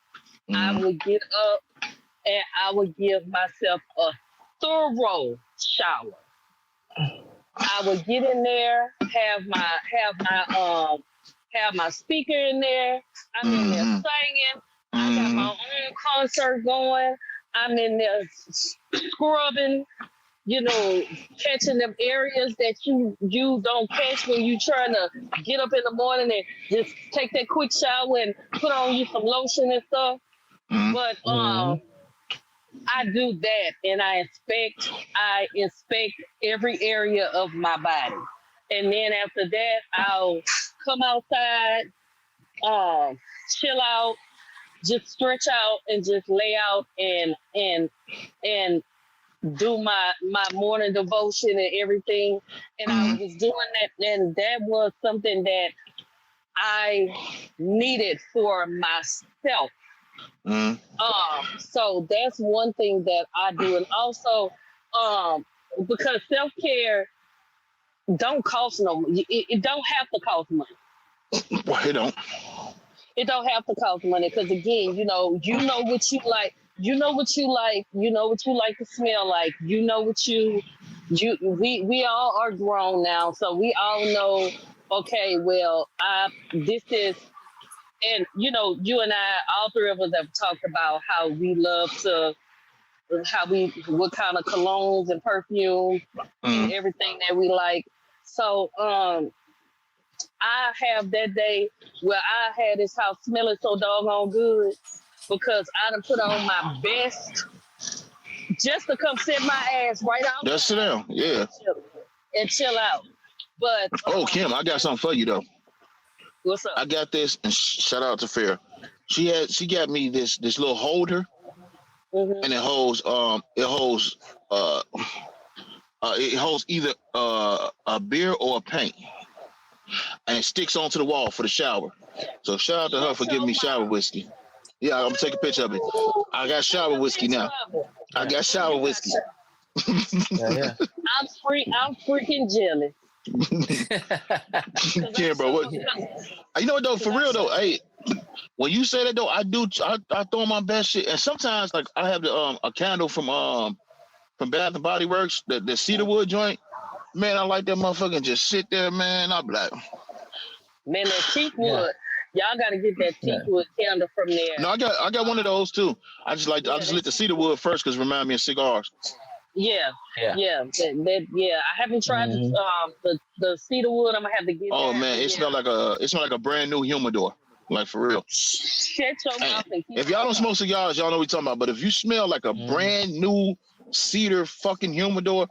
I would get up and I would give myself a thorough shower. I would get in there, have my speaker in there. I'm in there singing. I got my own concert going. I'm in there scrubbing, catching them areas that you don't catch when you trying to get up in the morning and just take that quick shower and put on you some lotion and stuff. But I do that, and I inspect every area of my body, and then after that, I'll come outside, chill out, just stretch out, and just lay out and do my morning devotion and everything. And I was doing that, and that was something that I needed for myself. So that's one thing that I do, and also, because self-care don't cost no money. It don't have to cost money. Well, it don't. It don't have to cost money because again, you know what you like. You know what you like. You know what you like to smell like. You know what we all are grown now, so we all know. Okay, well, this is. And you and I, all three of us have talked about how we love to, what kind of colognes and perfumes and everything that we like. So I have that day where I had this house smelling so doggone good because I done put on my best just to come sit my ass right out. Just sit down, yeah, and chill out. But Kim, I got something for you though. What's up? I got this, and shout out to Fair. She got me this little holder, and it holds either a beer or a paint, and it sticks onto the wall for the shower. So shout out to her for giving me shower whiskey. Yeah, I'm gonna take a picture of it. I got shower whiskey now. I got shower whiskey. Yeah. I'm freaking jealous. Yeah, bro. What? You know what though? For real though, hey, when you say that though, I throw my best shit, and sometimes like I have a candle from Bath and Body Works, the cedarwood joint. Man, I like that motherfucker. Just sit there, man. I'm like, man, that teak wood. Y'all gotta get that teak wood candle from there. No, I got one of those too. I just lit the cedarwood first because it remind me of cigars. Yeah. I haven't tried the cedarwood. I'm gonna have to get. Oh man, it smell like a brand new humidor, like for real. Shut your mouth and keep if y'all don't smoke cigars, y'all know what we're talking about. But if you smell like a brand new cedar fucking humidor,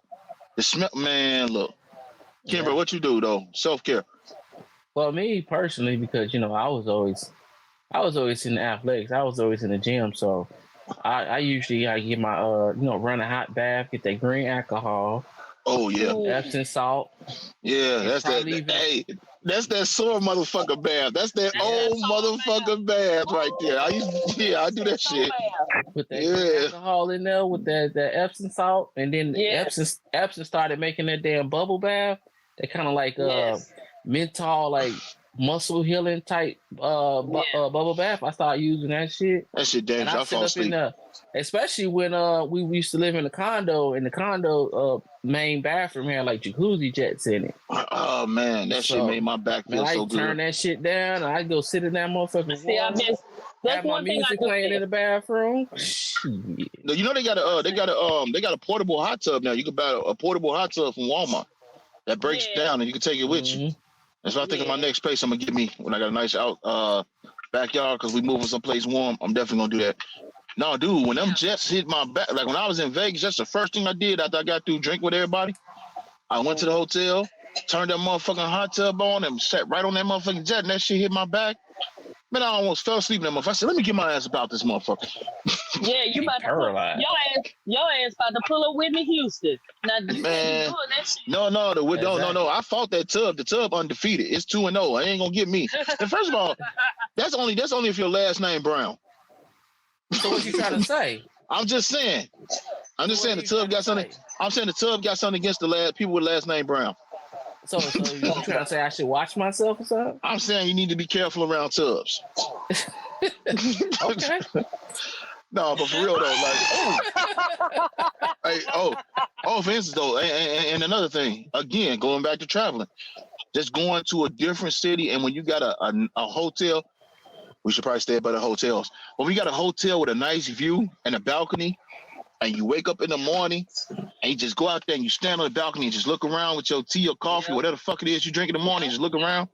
the smell, man. Look, Kimber, what you do though? Self-care. Well, me personally, because I was always in the athletics. I was always in the gym, so I usually get my run a hot bath, get that green alcohol. Oh yeah, Epsom salt. Yeah, that's that. Hey, that's that sore motherfucker bath. That's that old motherfucker bath right there. I do that shit. With that alcohol in there, with that Epsom salt, and then Epsom started making that damn bubble bath. They kind of like menthol, like muscle healing type bubble bath. I started using that shit. That shit dangerous. I fall asleep. Especially when we used to live in a condo, and the condo main bathroom had like jacuzzi jets in it. Oh man, that shit made my back feel so good. I turn that shit down, and I go sit in that motherfucking wall. Have my music playing in the bathroom. No, they got a portable hot tub now. You can buy a portable hot tub from Walmart that breaks down, and you can take it with you. And so I think in my next place, I'm gonna get me when I got a nice out backyard because we moving someplace warm. I'm definitely gonna do that. No, dude, when them jets hit my back, like when I was in Vegas, that's the first thing I did after I got through drinking with everybody. I went to the hotel, turned that motherfucking hot tub on, and sat right on that motherfucking jet, and that shit hit my back. Man, I almost fell asleep in that motherfucker. I said, let me get my ass about this motherfucker. Yeah, you about to Paralyzed. your ass about to pull up Whitney Houston. Now you Man, doing that shit. no, Exactly. I fought that Tub. The Tub undefeated. It's 2-0. It ain't gonna get me. And first of all, that's only if your last name Brown. So what you trying to say? I'm just saying. The Tub got something. I'm saying the Tub got something against the people with last name Brown. So you trying to say I should watch myself or something? I'm saying you need to be careful around Tubs. Okay. No, but for real though, like, for instance though, and another thing, again, going back to traveling, just going to a different city, and when you got a hotel, we should probably stay at better hotels. When we got a hotel with a nice view and a balcony, and you wake up in the morning and you just go out there and you stand on the balcony and just look around with your tea or coffee, whatever the fuck it is you drink in the morning, just look around.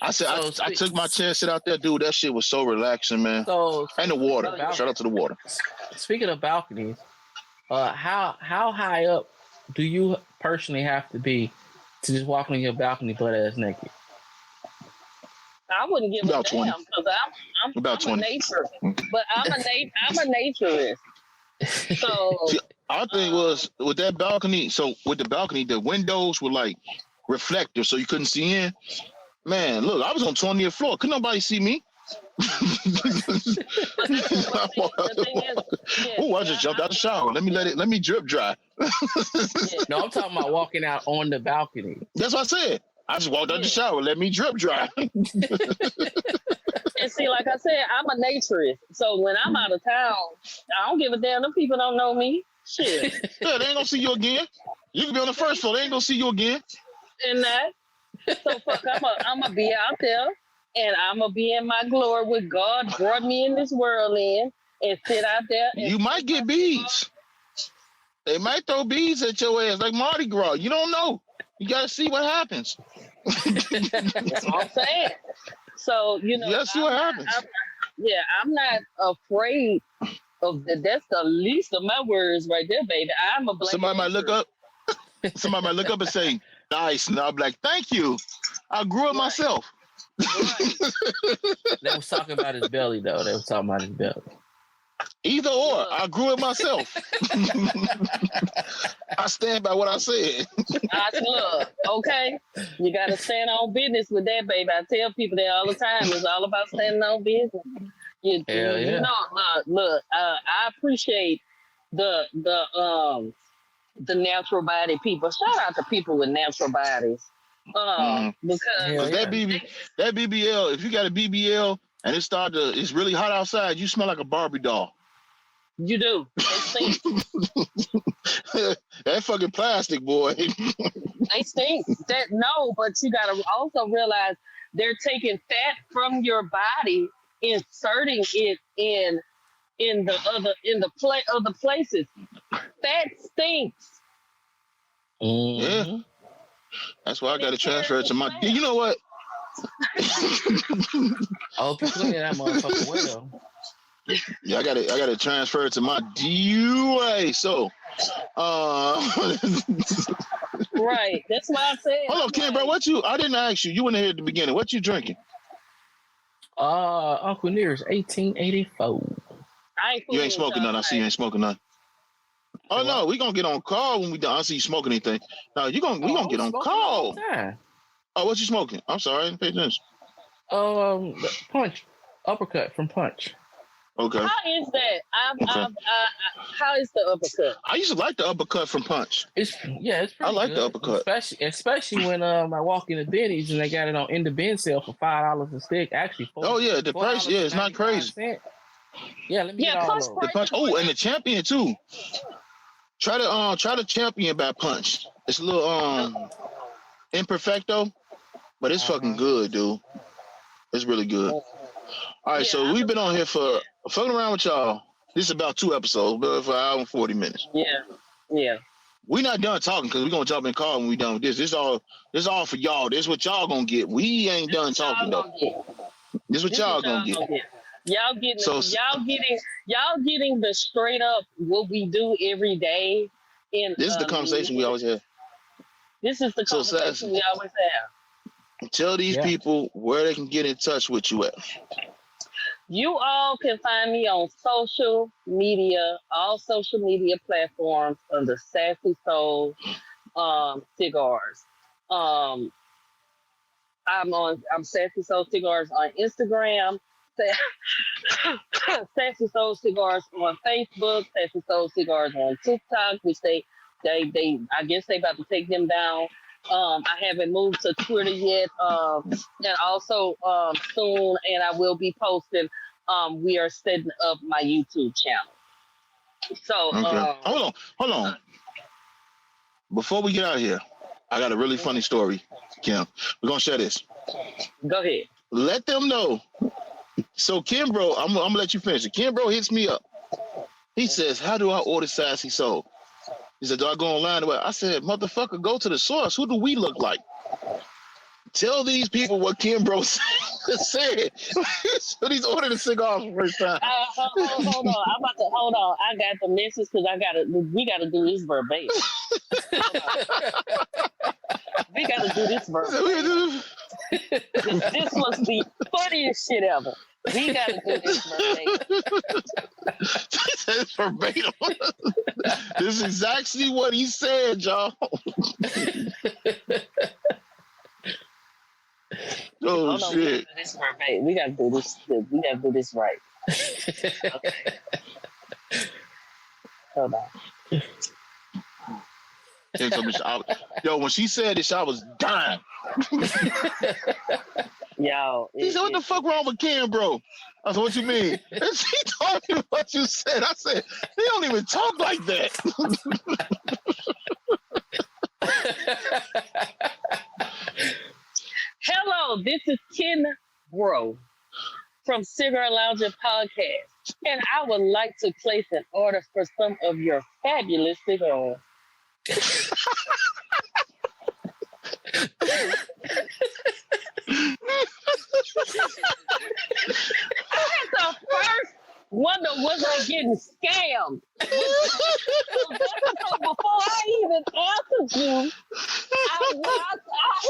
I took my chair, sit out there, dude. That shit was so relaxing, man. And the water. Shout out to the water. Speaking of balconies, how high up do you personally have to be to just walk on your balcony butt ass naked? I wouldn't give about a 20. damn because I'm About 20. a nature, but I'm a naturist. So See, our thing was with that balcony. So with the balcony, the windows were like reflective, so you couldn't see in. Man, look, I was on 20th floor. Couldn't nobody see me? Oh, I just jumped out the shower. Let me drip dry. No, I'm talking about walking out on the balcony. That's what I said. I just walked out the shower. Let me drip dry. And see, like I said, I'm a naturist. So when I'm out of town, I don't give a damn. Them people don't know me. Shit. Yeah, they ain't gonna see you again. You can be on the first floor. They ain't gonna see you again. And that. So fuck, I'm gonna be out there, and I'm gonna be in my glory with God brought me in this world in, and sit out there. And you might get beads. They might throw beads at your ass like Mardi Gras. You don't know. You gotta see what happens. That's what I'm saying. So you know, let's see what happens. I'm not afraid of that. That's the least of my worries right there, baby. I'm a black. Somebody might look up and say, "Nice," and I'll be like, "Thank you. I grew it myself." Right. They was talking about his belly though. They was talking about his belly. Either or, I grew it myself. I stand by what I said. Look, okay, you got to stand on business with that, baby. I tell people that all the time. It's all about standing on business. You know, look, I appreciate the natural body people. Shout out to people with natural bodies. Because that BBL, if you got a BBL and it's really hot outside, you smell like a Barbie doll. You do. They stink. That fucking plastic, boy. They stink. But you gotta also realize they're taking fat from your body, inserting it in the other places. Fat stinks. Mm-hmm. Yeah. That's why I got to transfer it to my. You know what? Oh, people look at that motherfucker well. Yeah, I got to transfer it to my DUA. So, right. That's why I said. Hold on, Ken, bro. I didn't ask you. You went ahead at the beginning. What you drinking? Uncle Near's 1884. You ain't smoking none. I see you ain't smoking none. Oh no, we gonna get on call when we done. I see you smoking anything. No, we gonna get on call. Oh, what you smoking? I'm sorry, I didn't pay attention. Punch, uppercut from Punch. Okay. How is that? How is the uppercut? I used to like the uppercut from Punch. It's pretty I like good. The uppercut, especially when I walk into Benny's and they got it on in the bin sale for $5 a stick. Actually, oh yeah, the price, yeah, it's not crazy. Yeah, let me get all the Punch. Oh, and the Champion too. Try the Champion by Punch. It's a little imperfecto, but it's fucking good, dude. It's really good. All right, so we've been on here for fucking around with y'all. This is about 2 episodes, but for an hour and 40 minutes. Yeah. We're not done talking because we're gonna jump in call when we done with this. This is all for y'all. This is what y'all gonna get. We ain't done talking though. This is what y'all gonna get. Y'all getting the straight up what we do every day. This is the conversation we always have. This is the conversation we always have. Tell these people where they can get in touch with you at. You all can find me on social media, all social media platforms under Sassy Soul Cigars. Um, I'm Sassy Soul Cigars on Instagram. Sassy Soul Cigars on Facebook. Sassy Soul Cigars on TikTok, which they I guess they about to take them down. I haven't moved to Twitter yet. And also soon, and I will be posting. We are setting up my YouTube channel. So Okay. Hold on. Before we get out of here, I got a really funny story, Kim. We're gonna share this. Go ahead. Let them know. So Kimbro, I'm gonna let you finish it. Kimbro hits me up. He says, "How do I order Sassy Soul?" He said, "Do I go online?" I said, "Motherfucker, go to the source. Who do we look like? Tell these people what Kimbro said." So he's ordering a cigar for the first time. Hold on. I'm about to hold on. I got the message because we gotta do this verbatim. We gotta do this verbatim. This was the funniest shit ever. We gotta do this verbatim. He said verbatim. This is exactly what he said, y'all. Oh shit! We gotta do this. We gotta do this right. Okay. Hold on. Yo, when she said this, I was dying. Yo, he said, "What the fuck wrong with Ken, bro?" I said, "What you mean?" And she told me what you said. I said, "He don't even talk like that." Hello, this is Ken Bro from Cigar Loungin Podcast, and I would like to place an order for some of your fabulous cigars. I had to first wonder, was I getting scammed? So before I even answered you, I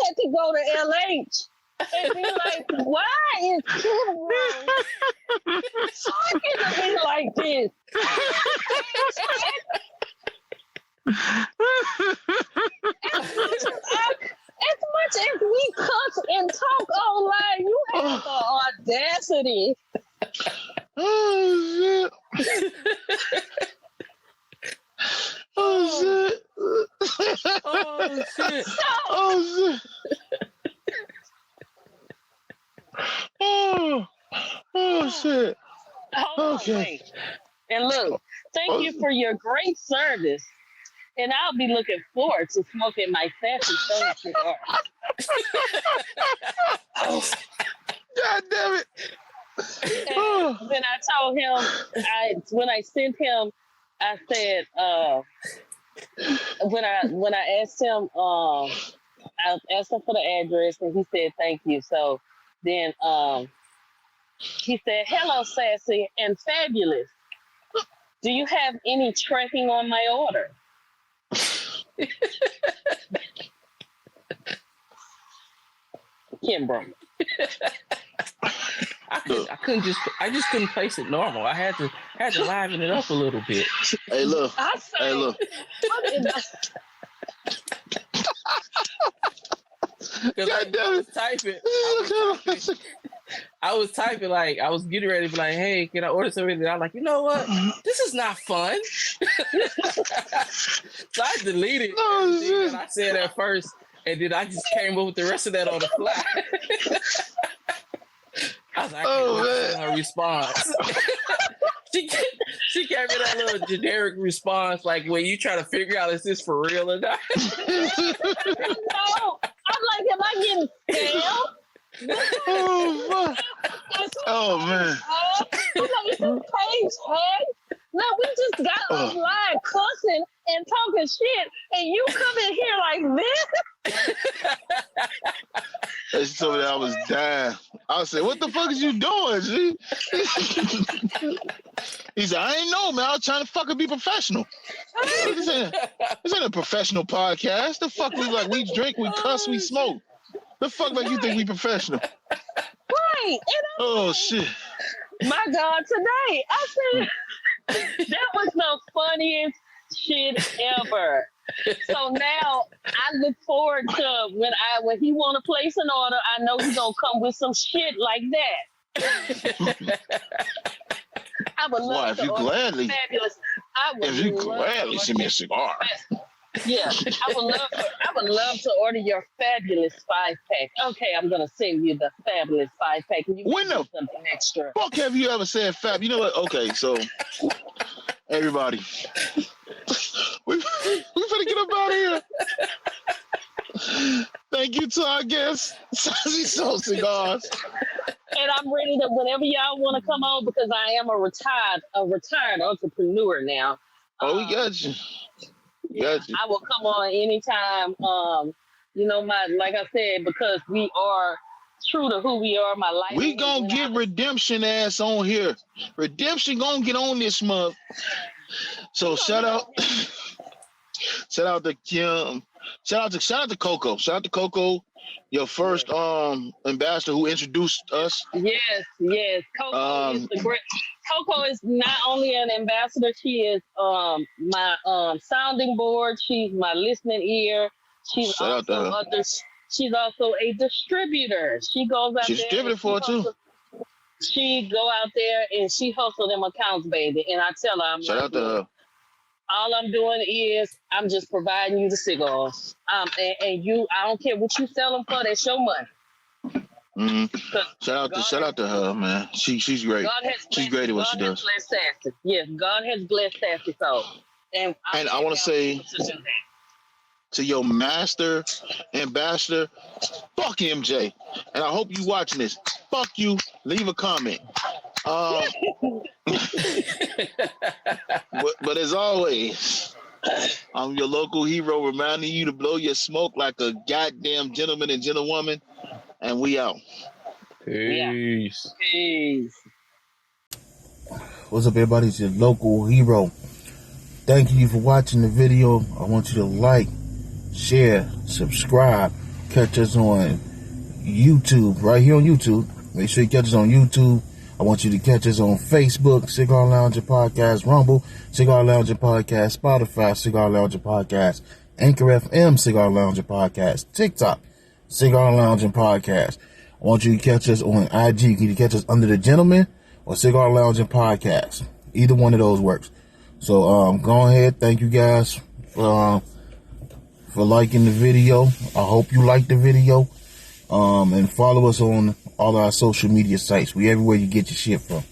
had to go to LH and be like, why is Kim talking to me like this? As much as we cuss and talk online, you have the audacity. Oh shit! Oh shit! Oh shit! Oh shit! Oh shit! Okay. And look, thank you for your great service. And I'll be looking forward to smoking my Sassy Soul cigar. God damn it! And then I told him, when I sent him, I said, when I asked him, I asked him for the address, and he said thank you. So then he said, "Hello, Sassy and fabulous. Do you have any tracking on my order?" Kimbro. I just couldn't place it normal. I had to liven it up a little bit. Hey look. Hey look. Because I was typing like I was getting ready to be like, "Hey, can I order something?" And I'm like, you know what? This is not fun. So I deleted everything that I said at first, and then I just came up with the rest of that on the fly. I was like, her response. She gave me that little generic response, like when you try to figure out is this for real or not. No, I'm like, am I getting scammed? Oh man. Like, page, hey? No, we just got online cussing and talking shit, and you come in here like this? She told me that I was dying. I said, "What the fuck is you doing, G?" He said, "I ain't know, man. I was trying to fucking be professional. This ain't a professional podcast. The fuck we like? We drink, we cuss, we smoke. The fuck like you think we professional?" Right. Oh shit. My God, today I said that was the funniest shit ever. So now I look forward to when he want to place an order. I know he gonna come with some shit like that. I would love Why, if to you order gladly, fabulous. I would if you love gladly to send me a order cigar. yeah, I would love to order your fabulous 5-pack. Okay, I'm gonna send you the fabulous 5-pack. And you When can the do something extra. fuck have you ever said fab? You know what? Okay, so everybody, we finna get up out of here. Thank you to our guest, Sassy Soul Cigars. And I'm ready to whenever y'all want to come on because I am a retired entrepreneur now. Oh, we got you. Yeah, I will come on anytime. Like I said, because we are true to who we are. My life. We gonna get Redemption ass on here. Redemption gonna get on this month. So shout out to Kim. Shout out to Coco. Shout out to Coco, your first ambassador who introduced us. Yes. Coco is the great. Coco is not only an ambassador, she is my sounding board. She's my listening ear. She's also a distributor. She goes out She's there. distributor for it too. She go out there and she hustle them accounts, baby. And I tell her, Shout out to her. All I'm doing is I'm just providing you the cigars. And you, I don't care what you sell them for. That's your money. Mm-hmm. Shout out to her, man. She's great. She's great at what she does. Yes, God has blessed Sassy Soul. And I want to say to your master ambassador, fuck MJ. And I hope you watching this. Fuck you. Leave a comment. But as always, I'm your local hero reminding you to blow your smoke like a goddamn gentleman and gentlewoman. And we out. Peace. What's up, everybody? It's your local hero. Thank you for watching the video. I want you to like, share, subscribe. Catch us on YouTube, right here on YouTube. Make sure you catch us on YouTube. I want you to catch us on Facebook, Cigar Loungin Podcast, Rumble, Cigar Loungin Podcast, Spotify, Cigar Loungin Podcast, Anchor FM, Cigar Loungin Podcast, TikTok, Cigar Loungin Podcast. I want you to catch us on IG. You can catch us under the Gentleman or Cigar Loungin Podcast. Either one of those works. So go ahead. Thank you guys for liking the video. I hope you liked the video. And follow us on all our social media sites. We everywhere you get your shit from.